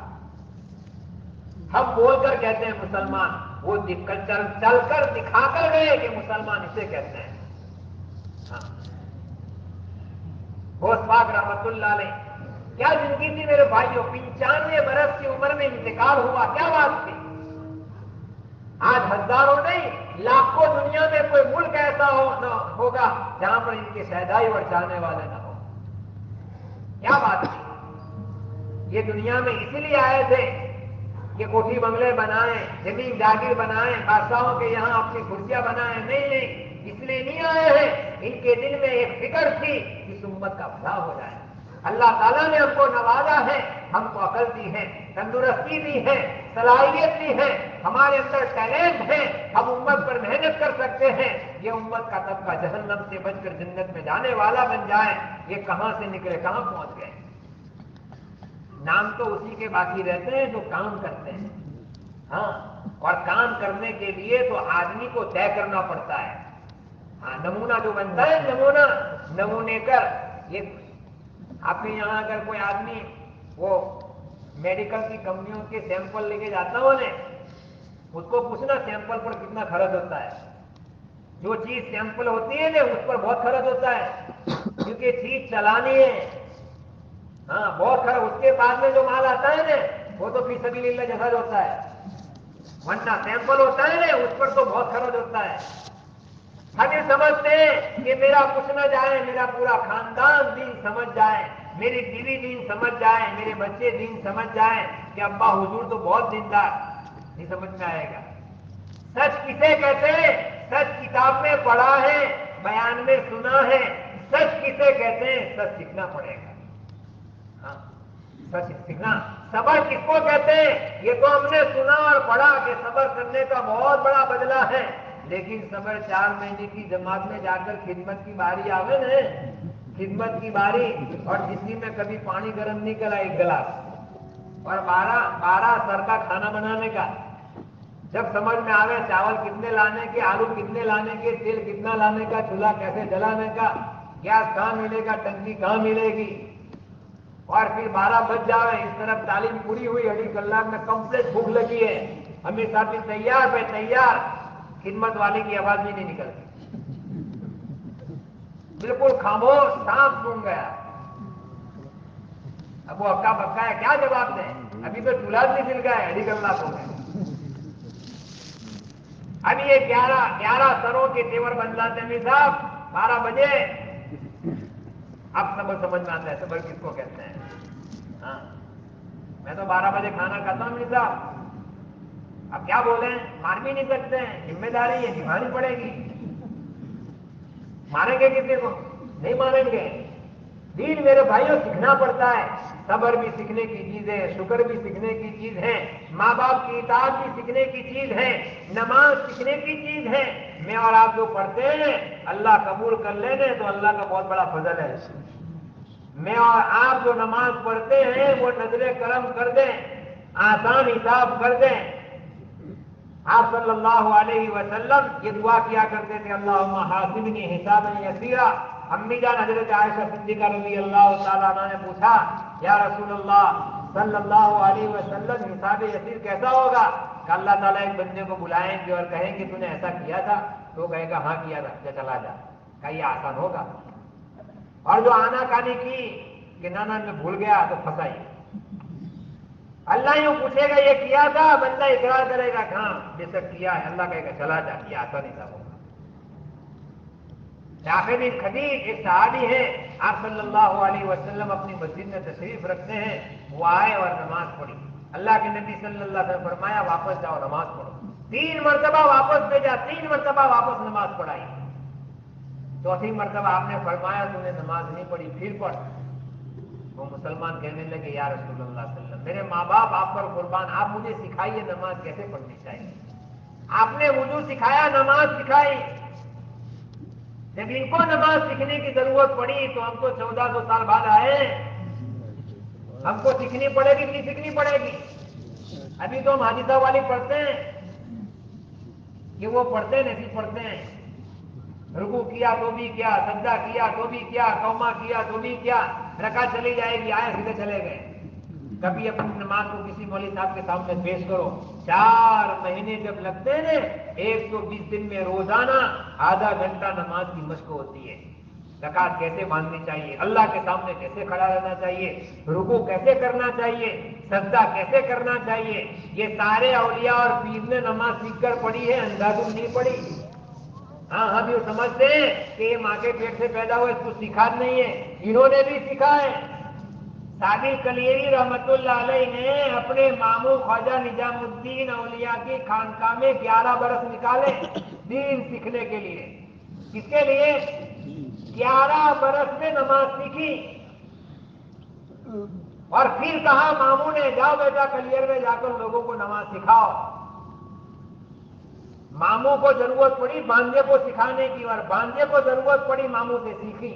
ہم بول کر کہتے ہیں مسلمان، وہ چل کر دکھا کر گئے کہ مسلمان اسے کہتے ہیں۔ ہاں، غوث پاک رحمت اللہ علیہ، کیا زندگی تھی میرے بھائیوں؟ 95 برس کی عمر میں انتقال ہوا، کیا بات تھی؟ آج ہزاروں نہیں لاکھوں دنیا میں کوئی ملک ایسا ہوگا جہاں پر ان کے شہدائی اور جانے والے نہ ہو۔ کیا بات تھی؟ یہ دنیا میں اسی لیے آئے تھے کہ کوٹھی بنگلے بنائیں، زمین جاگیر بنائیں، بادشاہوں کے یہاں اپنی کرسیاں بنائیں؟ نہیں، اس لیے نہیں آئے ہیں۔ ان کے دل میں ایک فکر تھی اس امت کا بھلا ہو جائے۔ اللہ تعالیٰ نے ہم کو نوازا ہے، ہم کو عقل دی ہے، تندرستی دی ہے، صلاحیت دی ہے، ہمارے اندر ٹیلنٹ ہے، ہم امت پر محنت کر سکتے ہیں۔ یہ امت کا طبقہ جہنم سے بچ کر جنت میں جانے والا بن جائے، یہ کہاں سے نکلے، کہاں پہنچ گئے؟ نام تو اسی کے باقی رہتے ہیں جو کام کرتے ہیں۔ ہاں، اور کام کرنے کے لیے تو آدمی کو طے کرنا پڑتا ہے. ہاں، نمونہ جو بنتا ہے، نمونے کر. یہ آپ کے یہاں اگر کوئی آدمی وہ میڈیکل کی کمپنیوں کے سیمپل لے کے جاتا ہو نا، اس کو پوچھنا سیمپل پر کتنا خرچ ہوتا ہے. جو چیز سیمپل ہوتی ہے نا اس پر بہت خرچ ہوتا ہے، کیونکہ چیز چلانی ہے. ہاں، بہت خرچ. اس کے بعد میں جو مال آتا ہے نا وہ تو فی سبیل اللہ جیسا ہوتا ہے، ورنہ سیمپل ہوتا ہے نا اس پر تو بہت خرچ ہوتا ہے. ہم یہ سمجھتے ہیں کہ میرا کچھ نہ جائے، میرا پورا خاندان دین سمجھ جائے، میری بیوی دین سمجھ جائے، میرے بچے دین سمجھ جائیں کہ ابا حضور تو بہت دیندار. نہیں سمجھ میں آئے گا. سچ کسے کہتے ہیں؟ سچ کتاب میں پڑھا ہے، بیان میں سنا ہے. سچ کسے کہتے ہیں؟ سچ سیکھنا پڑے گا. ہاں، سچ سیکھنا. صبر کس کو کہتے ہیں؟ یہ تو ہم نے سنا اور پڑھا کہ صبر کرنے کا بہت بڑا بدلہ ہے، لیکن صبر 4 مہینے کی جماعت میں جا کر خدمت کی باری آوے نا، خدمت کی باری، اور جس میں کبھی پانی گرم نہیں کرا 1 گلاس، اور 12 سر کا کھانا بنانے کا. جب سمجھ میں آوے چاول کتنے لانے کے، آلو کتنے لانے کے، تیل کتنا لانے کا، چولہا کیسے جلانے کا، گیس کہاں ملے گا، ٹنکی کہاں ملے گی، اور پھر 12 بج جاوے، اس طرف تعلیم پوری ہوئی، 2.5 کلاک میں کمپلیٹ بھوک لگی ہے، ہمیں ساتھی تیار پہ تیار، خدمت والے کی آواز بھی نہیں نکلتی، بالکل خاموش، سانپ سون گیا. اب وہ ہکا بکا ہے، کیا جواب دیں؟ ابھی تو چولہا بھی مل گیا ہے، 2.5 کلاک ہو گئے. اب یہ 11 سروں کے تیور بن جاتے ہیں صاحب 12 بجے. اب سمجھ میں آتا ہے صبر کس کو کہتے ہیں. ہاں، میں تو 12 بجے کھانا کھاتا ہوں نہیں صاحب. اب کیا بولیں؟ مار بھی نہیں سکتے ہیں، ذمہ داری ہے، نبھانی پڑے گی. ماریں گے کسی کو؟ نہیں ماریں گے. دین میرے بھائیوں سیکھنا پڑتا ہے. صبر بھی سیکھنے کی چیز ہے، شکر بھی سیکھنے کی چیز ہے، ماں باپ کی اطاعت بھی سیکھنے کی چیز ہے، نماز سیکھنے کی چیز ہے. میں اور آپ جو پڑھتے ہیں اللہ قبول کر لینے تو اللہ کا بہت بڑا فضل ہے. میں اور آپ جو نماز پڑھتے ہیں وہ نظر کرم کر دیں، آسان حساب کر دیں. آپ صلی اللہ علیہ وسلم یہ دعا کیا کرتے تھے، اللہم حاسبنی حسابا یسیرا. امی جان حضرت عائشہ صدیقہ رضی اللہ تعالیٰ عنہ نے پوچھا، یا رسول اللہ صلی اللہ علیہ وسلم حساب یسیر کیسا ہوگا؟ کہ اللہ تعالیٰ ایک بندے کو بلائیں گے اور کہیں کہ تو نے ایسا کیا تھا، تو وہ کہے گا ہاں کیا تھا، چلا جا. کہ یہ آسان ہوگا؟ اور جو آنا کانی کی کہ نانا میں بھول گیا تو پھنسائی. اللہ یوں پوچھے گا یہ کیا تھا، بندہ اقرار کرے گا ہاں بے شک کیا ہے، اللہ کہے گا چلا جا، یہ آسان نہیں تھا ہوگا. رافع بن خدیج ایک صحابی ہے، آپ صلی اللہ علیہ وسلم اپنی مسجد میں تشریف رکھتے ہیں، وہ آئے اور نماز پڑھی. اللہ کے نبی صلی اللہ علیہ وسلم فرمایا واپس جاؤ نماز پڑھو. 3 مرتبہ واپس بھیجا، 3 مرتبہ واپس نماز پڑھائی. 4تھی مرتبہ آپ نے فرمایا تو نے نماز نہیں پڑھی، پھر پڑھ. وہ مسلمان کہنے لگے یا رسول اللہ صلی اللہ علیہ وسلم میرے ماں باپ آپ پر قربان، آپ مجھے سکھائیے نماز کیسے پڑھنی چاہیے. آپ نے وضو سکھایا، نماز سکھائی. جب ان کو نماز سیکھنے کی ضرورت پڑی تو ہم تو 1400 سال بعد آئے، ہم کو سیکھنی پڑے گی نہیں سیکھنی پڑے گی؟ ابھی تو ہم حاجی صاحب والی پڑھتے ہیں کہ وہ پڑھتے نہیں پڑھتے ہیں. رکوع کیا تو بھی کیا، سجدہ کیا تو بھی کیا، قوما کیا تو بھی کیا، رکعت چلی جائے گی، آئے سیدھے چلے گئے. کبھی اپنی نماز کو کسی مولوی صاحب کے سامنے پیش کرو. 4 مہینے جب لگتے ہیں نا، 120 دن میں روزانہ آدھا گھنٹہ نماز کی مشق ہوتی ہے. رکعت کیسے باندھنی چاہیے، اللہ کے سامنے کیسے کھڑا رہنا چاہیے، رکوع کیسے کرنا چاہیے، سجدہ کیسے کرنا چاہیے، یہ سارے اولیاء اور پیر نے نماز سیکھ کر پڑھی ہے، اندازوں نہیں پڑھی. ہاں ہم یہ سمجھتے ہیں کہ یہ ماں کے پیٹ سے پیدا ہوئے، اس کو سکھا نہیں ہے، انہوں نے بھی سکھا ہے. سادی کلیری رحمت اللہ علیہ نے اپنے ماموں خواجہ نظام الدین اولیاء کی خانقاہ میں 11 برس نکالے دین سیکھنے کے لیے. کس کے لیے؟ 11 برس میں نماز سیکھی. اور پھر کہا ماموں نے جاؤ بیٹا کلیر میں جا کر لوگوں کو نماز سکھاؤ. ماموں کو ضرورت پڑی بانجے کو سکھانے کی، اور بانجے کو ضرورت پڑی ماموں سے سیکھی.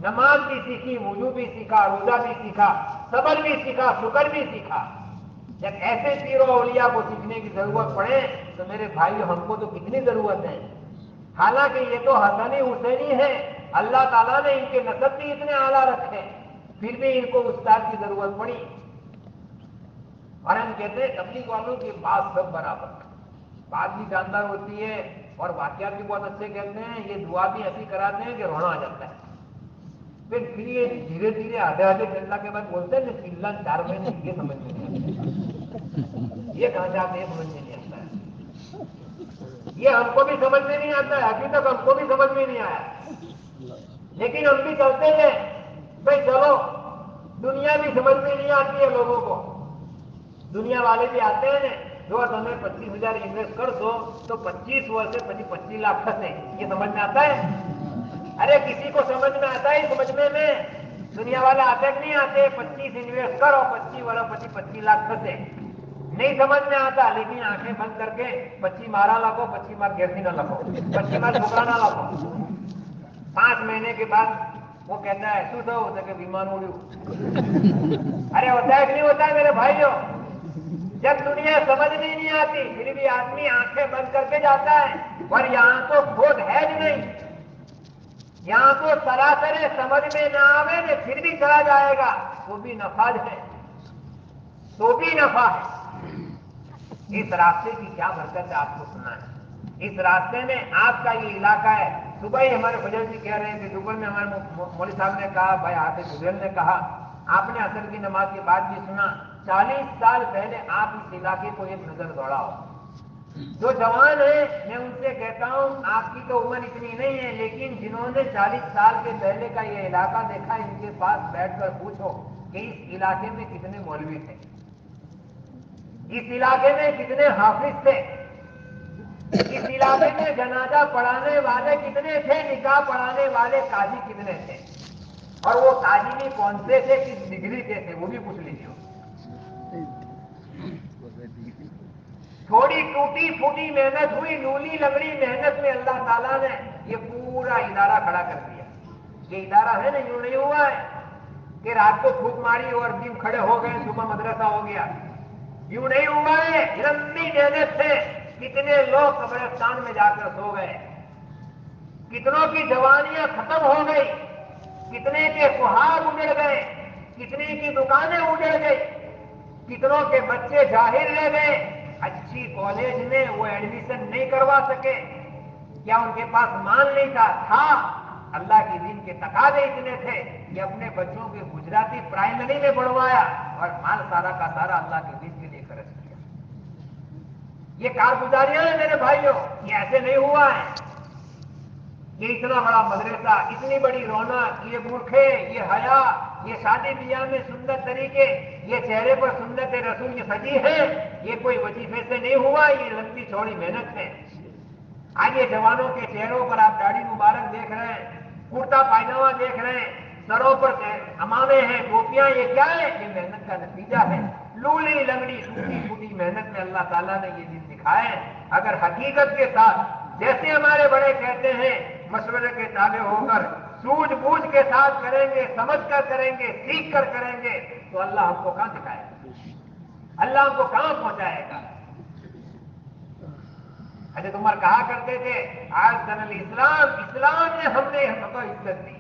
نماز بھی سیکھی، وضو بھی سیکھا، روزہ بھی سیکھا، صبر بھی سیکھا، شکر بھی سیکھا. جب ایسے پیر و اولیاء کو سیکھنے کی ضرورت پڑے تو میرے بھائیو ہم کو تو کتنی ضرورت ہے. حالانکہ یہ تو حسنی حسینی ہے، اللہ تعالیٰ نے ان کے نسب بھی اتنے اعلیٰ رکھے، پھر بھی ان کو استاد کی ضرورت پڑی. اور ہم کہتے ہیں تبلیغ والوں کی بات سب برابر، بات بھی جاندار ہوتی ہے اور واقعات بھی بہت اچھے کہتے ہیں، یہ دعا بھی ایسی کراتے ہیں کہ رونا آ جاتا ہے. پھر یہ دھیرے دھیرے آدھے گھنٹہ کے بعد بولتے ہیں کہ 4 مہینے یہ سمجھ میں نہیں آتا، یہ کہاں جاتے ہیں سمجھ میں نہیں آتا ہے. یہ ہم کو بھی سمجھ میں نہیں آتا ہے، ابھی تک ہم کو بھی سمجھ میں نہیں آیا، لیکن ہم بھی چلتے ہیں. بھائی چلو، دنیا بھی سمجھ میں نہیں آتی ہے لوگوں کو. دنیا والے بھی آتے ہیں نا، جو تمہیں 25,000 انویسٹ کر دو تو 25 سے 25 لاکھ پھنسے، یہ سمجھ میں آتا ہے؟ ارے کسی کو سمجھ میں آتا ہے سمجھنے میں؟ دنیا والے آتے نہیں آتے؟ 25 انویسٹ کرو، 25 لاکھ پھنسے، نہیں سمجھ میں آتا. لیکن آنکھیں بند کر کے 25 مارا لگو، 25 مار گرسی نہ لگو، 25 مار ٹھوکرا نہ لگو. 5 مہینے کے بعد وہ کہتا ہے تو ہوتا کہ بیمان اڑی. ارے ہوتا ہے کہ نہیں ہوتا ہے میرے بھائیوں؟ جب دنیا سمجھ میں نہیں آتی پھر بھی آدمی آنکھیں بند کر کے جاتا ہے. اور یہاں تو کھود ہے ہی نہیں، یہاں تو سراسر سمجھ میں نہ آوے تو پھر بھی چلا جائے گا، تو بھی نفع ہے، تو بھی نفع ہے. اس راستے کی کیا برکت ہے آپ کو سنا ہے. اس راستے میں آپ کا یہ علاقہ ہے. صبح ہی ہمارے فضل جی کہہ رہے ہیں کہ دوپہر میں ہمارے مولوی صاحب نے کہا، بھائی حافظ حسین نے کہا، آپ نے عصر کی نماز کے بعد بھی سنا. 40 سال پہلے آپ اس علاقے کو ایک نظر دوڑاؤ. جو جوان ہیں میں ان سے کہتا ہوں آپ کی تو عمر اتنی نہیں ہے، لیکن جنہوں نے 40 سال کے پہلے کا یہ علاقہ دیکھا ان کے پاس بیٹھ کر پوچھو کہ اس علاقے میں کتنے مولوی تھے، اس علاقے میں کتنے حافظ تھے، اس علاقے میں جنازہ پڑھانے والے کتنے تھے، نکاح پڑھانے والے قاضی کتنے تھے، اور وہ قاضی بھی کون سے تھے، کس ڈگری کے تھے، وہ بھی پوچھ لیجیے. تھوڑی ٹوٹی پھوٹی محنت ہوئی، لولی لگڑی محنت میں اللہ تعالیٰ نے یہ پورا ادارہ کھڑا کر دیا. یہ ادارہ ہے نا، یوں نہیں ہوا ہے کہ رات کو پھوک ماری اور دن کھڑے ہو گئے، صبح مدرسہ ہو گیا. یوں نہیں ہوا ہے، لمبی محنت سے کتنے لوگ قبرستان میں جا کر سو گئے، کتنوں کی جوانیاں ختم ہو گئی، کتنے کے سہاگ اجڑ گئے، کتنے کی دکانیں اجڑ گئی، کتنوں کے بچے جاہل رہ گئے، اچھی کالج میں وہ ایڈمیشن نہیں کروا سکے. کیا ان کے پاس مال نہیں تھا؟ اللہ کے دین کے تقاضے اتنے تھے کہ اپنے بچوں کے گجراتی پرائمری میں پڑھوایا اور مال سارا کا سارا اللہ کے دین کے لیے خرچ کیا. یہ کارگزاریاں ہیں میرے بھائیوں، یہ ایسے نہیں ہوا ہے. یہ اتنا بڑا مدرسہ، اتنی بڑی رونق، یہ برقعے، یہ حیا، یہ شادی بیاہ میں سندر طریقے، یہ چہرے پر سنت رسول کی سجی ہے، یہ کوئی وظیفے سے نہیں ہوا، یہ لمبی چوڑی محنت ہے. آج یہ جوانوں کے چہروں پر آپ داڑھی مبارک دیکھ رہے ہیں، کرتا پائجامہ دیکھ رہے ہیں، سروں پر امامے ہیں، ٹوپیاں، یہ کیا ہے؟ یہ محنت کا نتیجہ ہے. لولی لنگڑی ٹوٹی پھوٹی محنت میں اللہ تعالیٰ نے یہ دن دکھائے. اگر حقیقت کے ساتھ جیسے ہمارے بڑے کہتے ہیں مشورے کے تابع ہو کر سوجھ بوجھ کے ساتھ کریں گے، سمجھ کر کریں گے، سیکھ کر کریں گے تو اللہ ہم کو کہاں دکھائے گا، اللہ ہم کو کہاں پہنچائے گا. حضرت عمر کہا کرتے تھے آج دن اسلام نے ہم نے ہم کو عزت دی،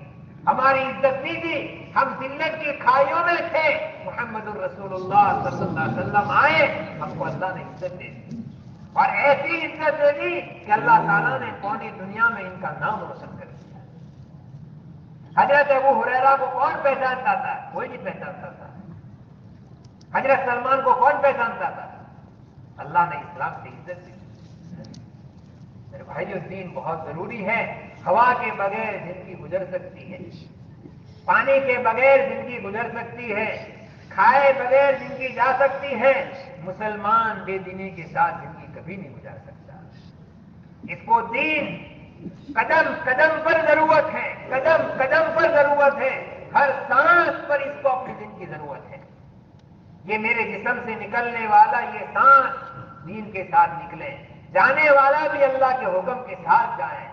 ہماری عزت نہیں دی، ہم ذلت کی کھائیوں میں تھے، محمد الرسول اللہ صلی اللہ علیہ وسلم آئے، ہم کو اللہ نے عزت دے دی، اور ایسی عزت دے دی کہ اللہ تعالیٰ نے پوری دنیا میں ان کا نام روشن کر دیا. حضرت ابو ہریرہ کو کون پہچانتا تھا؟ کوئی نہیں پہچانتا تھا. حضرت سلمان کو کون پہچانتا تھا؟ اللہ نے اسلام سے عزت دی. میرے بھائیو دین بہت ضروری ہے. ہوا کے بغیر زندگی گزر سکتی ہے، پانی کے بغیر زندگی گزر سکتی ہے، کھائے بغیر زندگی جا سکتی ہے. مسلمان بے دینی کے ساتھ زندگی کبھی نہیں گزار سکتا. اس کو دین قدم قدم پر ضرورت ہے، قدم قدم پر ضرورت ہے، ہر سانس پر اس کو اپنے دین کی ضرورت ہے. یہ میرے جسم سے نکلنے والا یہ سانس دین کے ساتھ نکلے، جانے والا بھی اللہ کے حکم کے ساتھ جائے،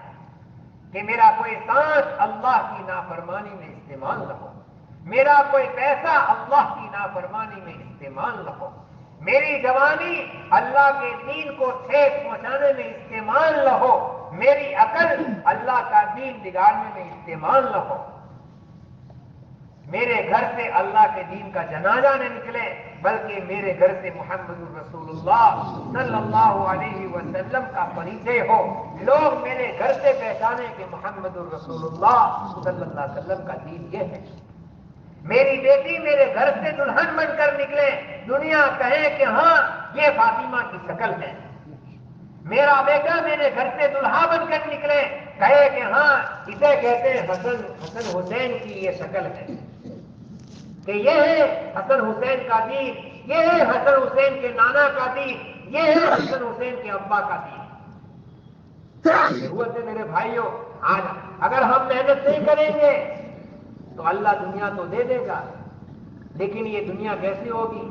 کہ میرا کوئی سانس اللہ کی نافرمانی میں استعمال نہ ہو، میرا کوئی پیسہ اللہ کی نافرمانی میں استعمال نہ ہو. میری جوانی اللہ کے دین کو ٹھیس پہنچانے میں استعمال نہ ہو، میری عقل اللہ کا دین بگاڑنے میں استعمال نہ ہو، میرے گھر سے اللہ کے دین کا جنازہ نہ نکلے، بلکہ میرے گھر سے محمد رسول اللہ صلی اللہ علیہ وسلم کا پریچے ہو، لوگ میرے گھر سے پہچانے کہ محمد رسول اللہ صلی اللہ علیہ وسلم کا دین یہ ہے۔ میری بیٹی میرے گھر سے دلہن بن کر نکلے، دنیا کہے کہ ہاں یہ فاطمہ کی شکل ہے۔ میرا بیٹا میرے گھر سے دلہا بن کر نکلے، کہے کہ ہاں اسے کہتے ہیں حسن حسین کی یہ شکل ہے، کہ یہ ہے حسن حسین کا دین، یہ ہے حسن حسین کے نانا کا دین، یہ ہے حسن حسین کے ابا کا دین۔ ضرورت ہے میرے بھائیوں، آج اگر ہم محنت نہیں کریں گے تو اللہ دنیا تو دے دے گا، لیکن یہ دنیا کیسی ہوگی؟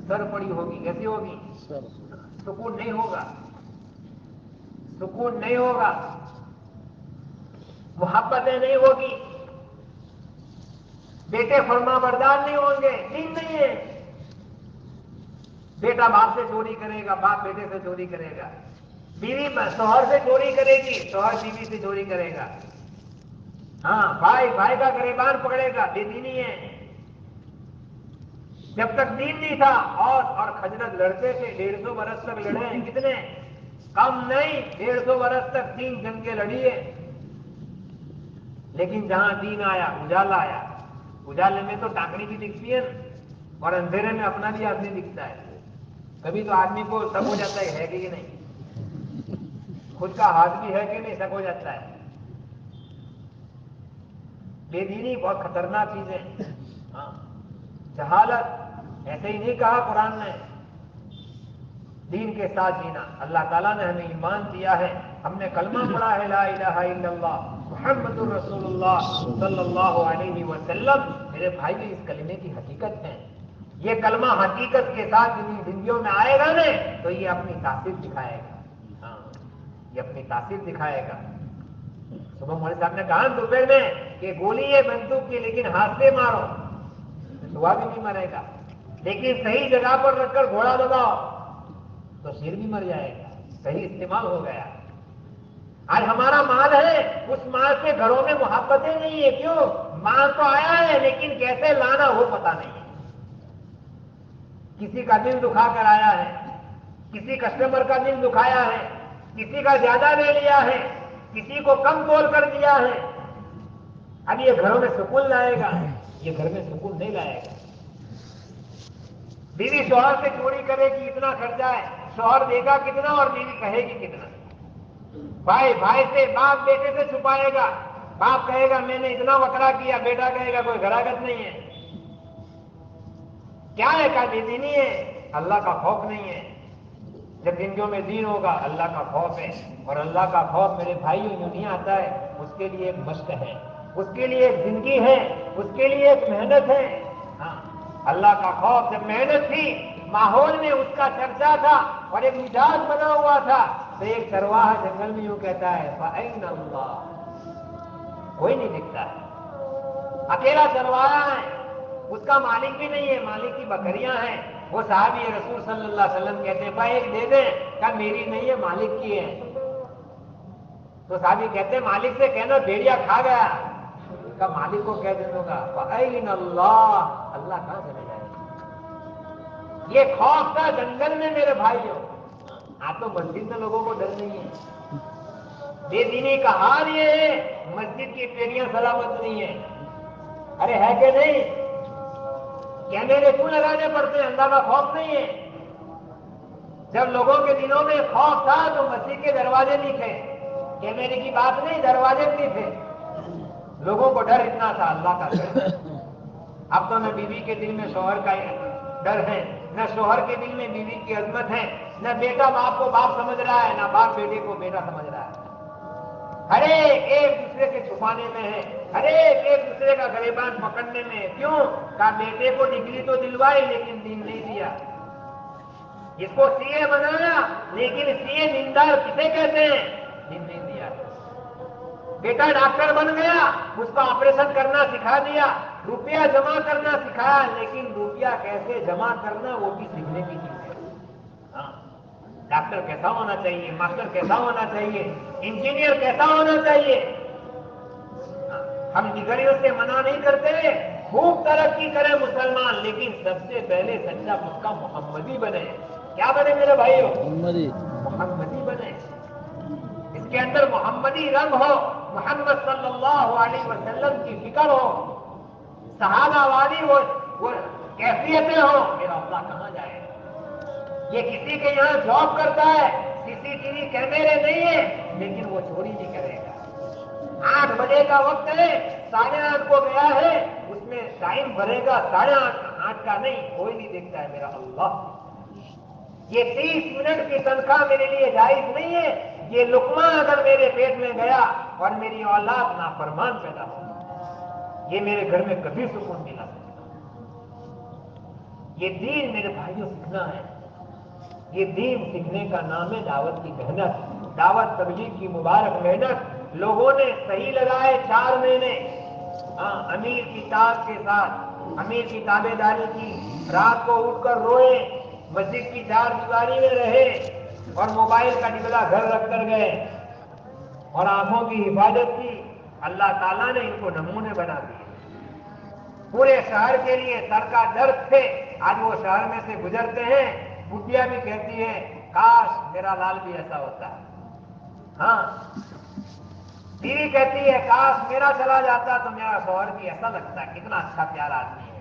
سر پڑی ہوگی۔ کیسی ہوگی؟ سکون نہیں ہوگا، سکون نہیں ہوگا، محبتیں نہیں ہوگی، بیٹے فرما بردار نہیں ہوں گے، دین نہیں ہے۔ بیٹا باپ سے چوری کرے گا، باپ بیٹے سے چوری کرے گا، بیوی شوہر سے چوری کرے گی، شوہر بیوی سے چوری کرے گا، ہاں بھائی بھائی کا گریبان پکڑے گا، بے دینی ہے۔ جب تک دین نہیں تھا اور خجرت لڑتے تھے، 150 برس تک لڑے ہیں، کتنے کم نہیں، 150 برس تک 3 جنگیں لڑی ہے۔ لیکن جہاں دین آیا، اجالا آیا، اجالے میں تو ٹاکنی بھی دکھتی ہے اور اندھیرے میں اپنا بھی آدمی دکھتا ہے۔ کبھی تو آدمی کو شک ہو جاتا ہے کہ نہیں، خود کا ہاتھ بھی ہے کہ نہیں، شک ہو جاتا ہے۔ بے دینی بہت خطرناک چیز ہے، ہاں جہالت، ایسے ہی نہیں کہا قرآن نے، دین کے ساتھ جینا۔ اللہ تعالیٰ نے ہمیں ایمان دیا ہے، ہم نے کلمہ پڑھا ہے لا الہ الا اللہ محمد الرسول اللہ صلی اللہ علیہ وسلم۔ میرے بھائی اس کلمے کی حقیقت ہے، یہ کلمہ حقیقت کے ساتھ زندگیوں میں آئے گا نا تو یہ اپنی تاثیر دکھائے گا، ہاں یہ اپنی تاثیر دکھائے گا۔ صبح مولوی صاحب نے کہا دوپہر میں کہ گولی ہے بندوق کی، لیکن ہاتھ سے مارو، دعا بھی نہیں مرے گا، لیکن صحیح جگہ پر رکھ کر گھوڑا لگاؤ تو شیر بھی مر جائے گا، صحیح استعمال ہو گیا۔ آج ہمارا مال ہے، اس مال سے گھروں میں محبتیں نہیں ہے، کیوں؟ مال تو آیا ہے لیکن کیسے لانا وہ پتا نہیں ہے۔ کسی کا دل دکھا کر آیا ہے، کسی کسٹمر کا دل دکھایا ہے، کسی کا زیادہ لے لیا ہے، کسی کو کم تول کر دیا ہے۔ اب یہ گھروں میں سکون لائے گا؟ یہ گھر میں سکون نہیں لائے گا۔ بیوی شوہر سے چوری کرے گی، اتنا خرچہ ہے، شوہر دے گا کتنا اور بیوی کہے گی کتنا؟ بھائی بھائی سے، باپ بیٹے سے چھپائے گا، باپ کہے گا میں نے اتنا وکرا کیا، بیٹا کہے گا کوئی گراگت نہیں ہے۔ کیا ہے؟ کا بے دینی ہے، اللہ کا خوف نہیں ہے۔ جب زندگیوں میں دین ہوگا اللہ کا خوف ہے، اور اللہ کا خوف میرے بھائیوں یوں نہیں آتا ہے، اس کے لیے ایک مشق ہے، اس کے لیے ایک زندگی ہے، اس کے لیے ایک محنت ہے۔ ہاں اللہ کا خوف جب محنت تھی، ماحول میں اس کا چرچا تھا اور ایک مزاج بنا ہوا تھا، تو ایک چرواہا جنگل میں یوں کہتا ہے فَأَيْنَ اللَّهُ، کوئی نہیں دکھتا ہے، اکیلا چرواہا ہے، اس کا مالک بھی نہیں ہے، مالک کی بکریاں ہیں۔ وہ صحابی رسول صلی اللہ علیہ وسلم کہتے ہیں بھائی ایک دے دیں، کہا میری نہیں ہے مالک کی ہے۔ تو صحابی کہتے ہیں مالک سے کہنا بھیڑیا کھا گیا، کہا مالک کو کہہ دوں گا فَأَيْنَ اللَّهُ، اللہ کہاں چلے جائے گا؟ یہ خوف تھا جنگل میں میرے بھائیوں۔ آپ تو مسجد میں لوگوں کو ڈر نہیں ہے۔ بے دینی کا حال یہ ہے، مسجد کی پیڑیاں سلامت نہیں ہے۔ ارے ہے کہ نہیں؟ کیمرے کیوں لگانے پڑتے ہیں؟ اللہ کا خوف نہیں ہے۔ جب لوگوں کے دلوں میں خوف تھا تو مسجد کے دروازے نہیں تھے، کیمرے کی بات نہیں، دروازے نہیں تھے، لوگوں کو ڈر اتنا تھا، اللہ کا ڈر۔ اب تو نہ بیوی کے دل میں شوہر کا ڈر ہے، نہ شوہر کے دل میں بیوی کی عظمت ہے، نہ بیٹا باپ کو باپ سمجھ رہا ہے، نہ باپ بیٹے کو بیٹا سمجھ رہا ہے۔ ہر ایک دوسرے کے چھپانے میں ہے، ہر ایک دوسرے کا گریبان پکڑنے میں ہے۔ کیوں؟ کہا بیٹے کو ڈگری تو دلوائی لیکن دین نہیں دیا، اس کو سی اے بنایا لیکن سی اے دیندار کسے کہتے ہیں؟ دین نہیں دیا۔ بیٹا ڈاکٹر بن گیا، اس کو آپریشن کرنا سکھا دیا، روپیہ جمع کرنا سکھایا، لیکن روپیہ کیسے جمع کرنا وہ بھی سیکھنے کی چیز ہے. ہاں، ڈاکٹر کیسا ہونا چاہیے، ماسٹر کیسا ہونا چاہیے، انجینئر کیسا ہونا چاہیے. ہم ڈگریوں سے منع نہیں کرتے، خوب ترقی کرے مسلمان، لیکن سب سے پہلے سچا پکا محمدی بنے. کیا بنے میرے بھائیو؟ محمدی بنے. اس کے اندر محمدی رنگ ہو، محمد صلی اللہ علیہ وسلم کی فکر ہو، صحابہ والی وہ کیفیتیں ہو. میرا اللہ کہاں جائے؟ یہ کسی کے یہاں جاب کرتا ہے، CCTV کیمرے نہیں ہے، لیکن وہ چوری نہیں کرے گا. 8 بجے کا وقت ہے، 8:30 کو گیا ہے، اس میں ٹائم بھرے گا 8:30 کا نہیں، کوئی نہیں دیکھتا ہے. میرا اللہ، یہ 30 منٹ کی تنخواہ میرے لیے جائز نہیں ہے. یہ لقمہ اگر میرے پیٹ میں گیا اور میری اولاد نافرمان پیدا ہو، یہ میرے گھر میں کبھی سکون ملا سکتا. یہ دین میرے بھائیوں سیکھنا ہے. یہ دین سیکھنے کا نام ہے دعوت کی محنت، دعوت تبلیغ کی مبارک محنت. لوگوں نے صحیح لگائے 4 مہینے، امیر کی تاب کے ساتھ امیر کی تابے داری کی، رات کو اٹھ کر روئے، مسجد کی 4 دیواری میں رہے اور موبائل کا ڈبلا گھر رکھ کر گئے اور آنکھوں کی حفاظت کی. اللہ تعالیٰ نے ان کو نمونے بنا دیے. پورے شہر کے لیے سر کا درد تھے، آج وہ شہر میں سے گزرتے ہیں، بٹیا بھی کہتی ہے کاش میرا لال بھی ایسا ہوتا ہے. ہاں، بیوی کہتی ہے کاش میرا چلا جاتا تو میرا شوہر بھی ایسا لگتا، کتنا اچھا پیارا آدمی ہے،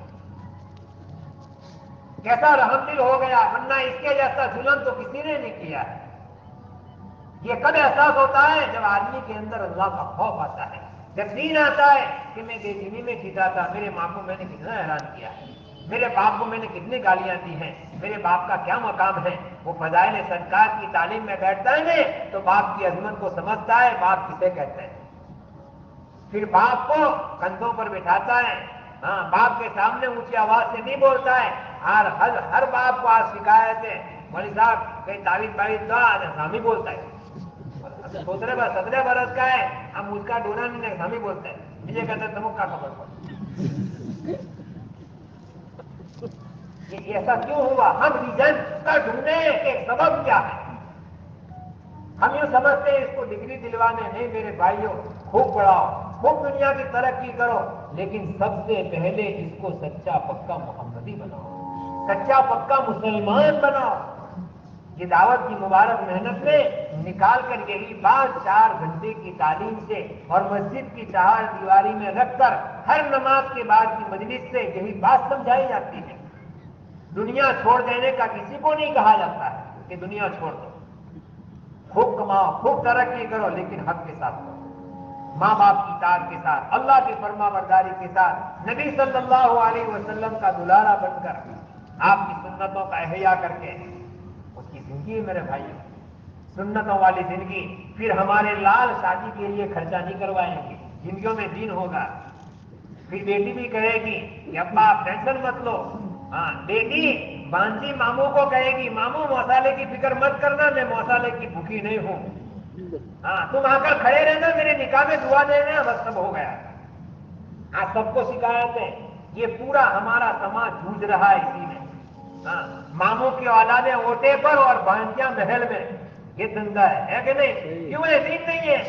کیسا رحم دل ہو گیا، ورنہ اس کے جیسا ظلم تو کسی نے نہیں کیا ہے. یہ کب احساس ہوتا ہے؟ جب آدمی کے اندر اللہ کا خوف آتا ہے، جب دین آتا ہے کہ میں بے دینی میں جیتا تھا، میرے ماں کو میں نے کتنا حیران کیا ہے، میرے باپ کو میں نے کتنی گالیاں دی ہیں، میرے باپ کا کیا مقام ہے. وہ فضائل صدقات کی تعلیم میں بیٹھتا ہے نا تو باپ کی عظمت کو سمجھتا ہے، باپ کسے کہتے ہیں. پھر باپ کو کندھوں پر بٹھاتا ہے، ہاں، باپ کے سامنے اونچی آواز سے نہیں بولتا ہے. ہر باپ کو آج شکایت ہے، مولوی صاحب کہیں تعویذ دو، ہم ہی بولتا ہے. 17 برس کا ہے، ہم اس کا ڈونا نہیں، ہم ہی بولتے ہیں. مجھے کہتے ہیں تمک کا خبر پڑ. یہ ایسا کیوں ہوا؟ ہم ریزن کا ڈھونڈنے کے سبب کیا ہے؟ ہم یوں سمجھتے ہیں اس کو ڈگری دلوانے. نہیں میرے بھائیوں، خوب پڑھاؤ، خوب دنیا کی ترقی کرو، لیکن سب سے پہلے اس کو سچا پکا محمدی بناؤ، سچا پکا مسلمان بناؤ. یہ دعوت کی مبارک محنت میں نکال کر یہی بات 4 گھنٹے کی تعلیم سے اور مسجد کی 4 دیواری میں رکھ کر ہر نماز کے بعد کی مجلس سے یہی بات سمجھائی جاتی ہے. دنیا چھوڑ دینے کا کسی کو نہیں کہا جاتا ہے کہ دنیا چھوڑ دو. خوب کماؤ، خوب ترقی کرو، لیکن حق کے ساتھ کرو، ماں باپ کی اطاعت کے ساتھ، اللہ کی فرما برداری کے ساتھ، نبی صلی اللہ علیہ وسلم کا دلارا بن کر، آپ کی سنتوں کا احیاء کر کے. اس کی زندگی میرے بھائی، سنتوں والی زندگی. پھر ہمارے لال شادی کے لیے خرچہ نہیں کروائیں گے، زندگیوں میں دین ہوگا. پھر بیٹی بھی کہے گی کہ ابا آپ ٹینشن مت لو. ہاں، بیٹی بانجی ماموں کو کہے گی ماموں مسالے کی فکر مت کرنا، میں مسالے کی بھوکی نہیں ہوں. ہاں، تم آ کر کھڑے رہنا، میرے نکاح میں دعا دینا، بس سب ہو گیا. آپ سب کو شکایت ہے. یہ پورا ہمارا سماج جھوج رہا ہے اسی میں. ہاں، ماموں کی اولادیں اوٹے پر اور بانجیاں محل میں. یہ دندا ہے کہ نہیں؟ کیوں ہے؟ دین نہیں ہے.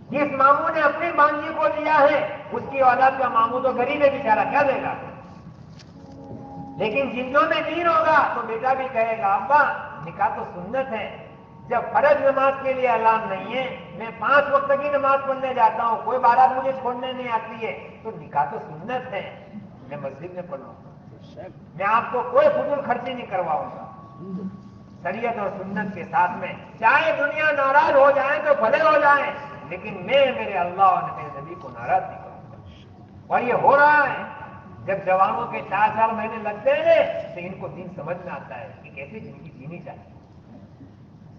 جس ماموں نے اپنی بانجی کو دیا ہے اس کی اولاد کا ماموں تو غریب ہے بیچارہ، کیا دے گا؟ لیکن جنوں میں دین ہوگا تو بیٹا بھی کہے گا ابا نکاح تو سنت ہے. جب فرض نماز کے لیے اعلان نہیں ہے، میں 5 وقت کی نماز پڑھنے جاتا ہوں، کوئی بارات مجھے چھوڑنے نہیں آتی ہے، تو نکاح تو سنت ہے، میں مسجد میں پڑھوں گا، میں آپ کو کوئی فضول خرچی نہیں کرواؤں گا. شریعت اور سنت کے ساتھ میں، چاہے دنیا ناراض ہو جائے تو بھلے ہو جائیں، لیکن میں میرے اللہ اور میرے نبی کو ناراض نہیں کروں گا. اور یہ ہو رہا ہے. جب جوانوں کے 4 مہینے لگتے ہیں تو ان کو دین سمجھ میں آتا ہے کہ کیسی زندگی جینی چاہیے.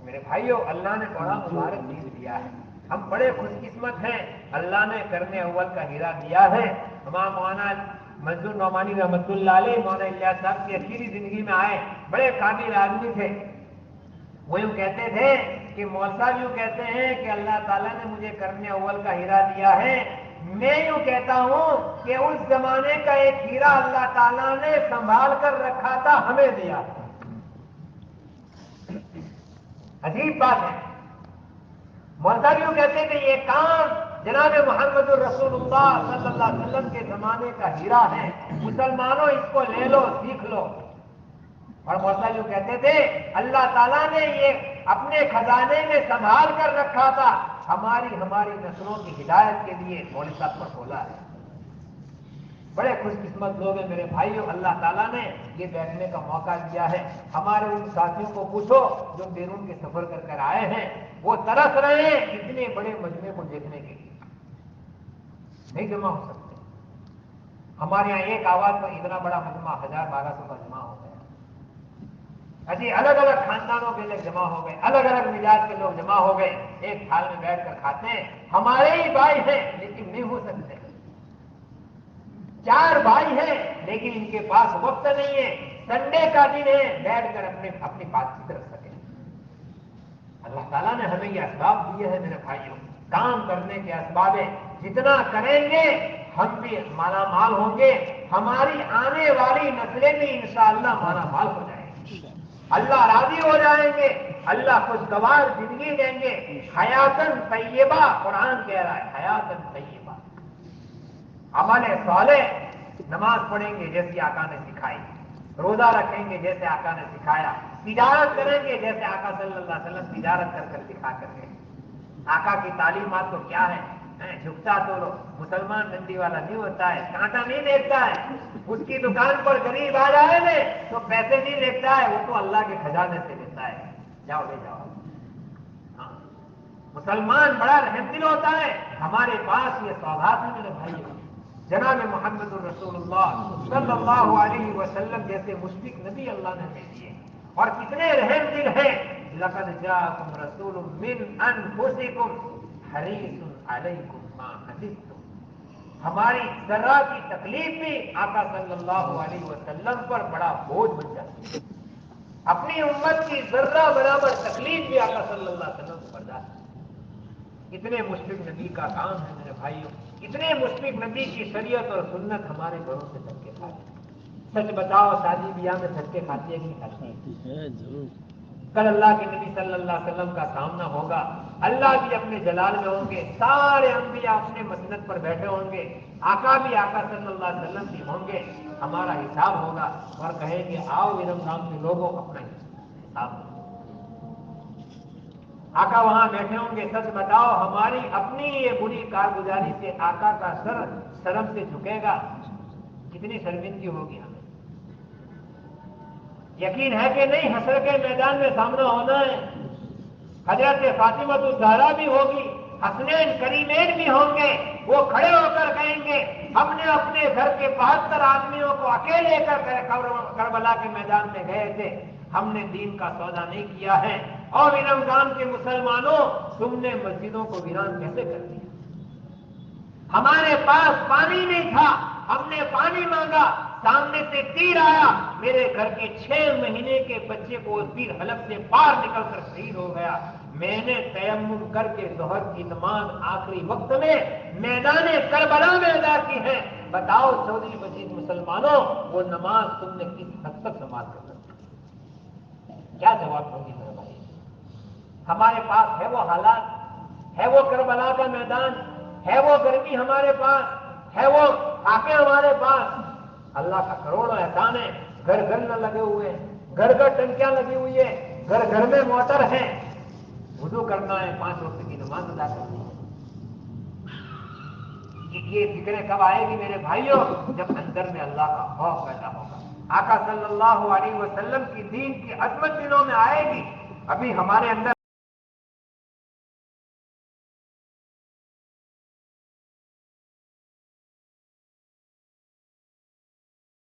میرے بھائیوں، اللہ نے بڑا مبارک چیز دیا ہے، ہم بڑے خوش قسمت ہیں. اللہ نے کرنے اول کا ہیرا دیا ہے. ہمارا مولانا منظور نعمانی رحمۃ اللہ علیہ، مولانا الیاس صاحب کی اخیری زندگی میں آئے، بڑے قابل آدمی تھے. وہ یوں کہتے تھے کہ مول صاحب یوں کہتے ہیں کہ اللہ تعالیٰ نے مجھے کرنے اول کا ہیرا دیا ہے، میں یوں کہتا ہوں کہ اس زمانے کا ایک ہیرا اللہ تعالیٰ نے سنبھال کر رکھا تھا، ہمیں دیا تھا۔ عجیب بات ہے۔ مولوی یوں کہتے کہ یہ کام جناب محمد الرسول اللہ صلی اللہ علیہ وسلم کے زمانے کا ہیرا ہے، مسلمانوں اس کو لے لو، سیکھ لو۔ اور مولوی یوں کہتے تھے اللہ تعالیٰ نے یہ اپنے خزانے میں سنبھال کر رکھا تھا، ہماری نسلوں کی ہدایت کے لیے مولوی صاحب پر کھولا ہے۔ بڑے خوش قسمت لوگ ہیں میرے بھائیوں، اللہ تعالیٰ نے یہ بیٹھنے کا موقع دیا ہے۔ ہمارے ان ساتھیوں کو پوچھو جو بیرون کے سفر کر کر آئے ہیں، وہ ترس رہے ہیں اتنے بڑے مجمع کو دیکھنے کے لیے، نہیں جمع ہو سکتے۔ ہمارے یہاں ایک آواز پر اتنا بڑا مجمع 1200 کا جمع ہو گیا۔ اجی الگ الگ خاندانوں کے لوگ جمع ہو گئے، الگ الگ مزاج کے لوگ جمع ہو گئے، ایک تھال میں بیٹھ کر کھاتے ہیں۔ ہمارے ہی بھائی ہیں لیکن نہیں ہو سکتے، 4 بھائی ہیں لیکن ان کے پاس وقت نہیں ہے، سنڈے کا دن ہے بیٹھ کر اپنی بات چیت رکھ سکیں۔ اللہ تعالیٰ نے ہمیں یہ اسباب دیے ہیں میرے بھائیوں، کام کرنے کے اسباب ہیں۔ جتنا کریں گے ہم بھی مالا مال ہوں گے، ہماری آنے والی نسلیں بھی انشاءاللہ مالا مال ہو جائیں گی، اللہ راضی ہو جائیں گے، اللہ خوشگوار زندگی دیں گے۔ حیاتن طیبہ، قرآن کہہ رہا ہے حیاتن طیبہ، عمل صالح، نماز پڑھیں گے جیسی آقا نے سکھائی، روزہ رکھیں گے جیسے آقا نے سکھایا، تجارت کریں گے جیسے آقا صلی اللہ علیہ وسلم تجارت کر کر دکھا کر گئے۔ آقا کی تعلیمات تو کیا ہے، جھکتا تو مسلمان ڈنڈی والا نہیں ہوتا ہے، کانٹا نہیں دیکھتا ہے، اس کی دکان پر غریب آ جائے نا تو پیسے نہیں دیکھتا ہے، وہ تو اللہ کے خزانے سے دیتا ہے، جاؤ لے جاؤ۔ ہاں، مسلمان بڑا رحم دل ہوتا ہے۔ ہمارے پاس یہ سوغات ہے میرے بھائی، جناب محمد الرسول اللہ صلی اللہ علیہ وسلم جیسے مشفق نبی اللہ نے دے دیے، اور کتنے رحم دل ہیں۔ لقد جاءکم رسول من انفسکم حریص علیکم ما عنتم، ہماری ذرہ کی تکلیف بھی آقا صلی اللہ علیہ وسلم پر بڑا بوجھ بن جاتی ہے، اپنی امت کی ذرہ برابر تکلیف بھی آقا صلی اللہ علیہ وسلم کو برداشت ہے۔ اتنے مشفق نبی کا کام ہے میرے بھائیوں، اتنے مشفق نبی کی شریعت اور سنت ہمارے گھروں سے دھکے کھاتی ہے۔ سچ بتاؤ شادی بیاہ میں دھکے کھاتی ہے کہ نہیں کھاتی ہے؟ کل اللہ کے نبی صلی اللہ علیہ وسلم کا سامنا ہوگا، اللہ بھی اپنے جلال میں ہوں گے، سارے انبیاء اپنے مسند پر بیٹھے ہوں گے، آقا بھی آقا صلی اللہ علیہ وسلم بھی ہوں گے، ہمارا حساب ہوگا اور کہیں گے آؤ ارم گام کے لوگوں اپنا حساب۔ آقا وہاں بیٹھے ہوں گے، سچ بتاؤ ہماری اپنی یہ بری کارگزاری سے آقا کا سر شرم سے جھکے گا؟ کتنی شرمندگی ہوگی ہمیں۔ یقین ہے کہ نہیں حشر کے میدان میں سامنا ہونا ہے، حضرت فاطمہ الزہرا بھی ہوگی، حسنین کریمین بھی ہوں گے، وہ کھڑے ہو کر کہیں گے ہم نے اپنے گھر کے 72 آدمیوں کو اکیلے کر کربلا کے میدان میں گئے تھے، ہم نے دین کا سودا نہیں کیا ہے، اور ارمغان کے مسلمانوں تم نے مسجدوں کو ویران کیسے کر دیا؟ ہمارے پاس پانی نہیں تھا، ہم نے پانی مانگا، سامنے سے تیر آیا، میرے گھر کے 6 مہینے کے بچے کو اس تیر حلق سے باہر نکل کر شہید ہو گیا، میں نے تیمم کر کے ظہر کی نماز آخری وقت میں میدان کربلا میں ادا کی ہے، بتاؤ چودھری مجید مسلمانوں وہ نماز تم نے کس حد تک سنبھال کر رکھی؟ کیا جواب ہوگی میرے بھائی؟ ہمارے پاس ہے وہ حالات، ہے وہ کربلا کا میدان، ہے وہ گرمی ہمارے پاس، ہے وہ آنکھیں ہمارے پاس۔ اللہ کا کروڑوں احسان ہے، گھر گھر نہ لگے ہوئے ہیں، گھر گھر ٹنکیاں لگی ہوئی ہے، گھر گھر میں موٹر ہے، وضو کرنا ہے، 5 وقت کی نماز ادا کرنی ہے۔ یہ فکریں کب آئے گی میرے بھائیوں؟ جب اندر میں اللہ کا خوف پیدا ہوگا، آقا صلی اللہ علیہ وسلم کی دین کی عظمت دلوں میں آئے گی۔ ابھی ہمارے اندر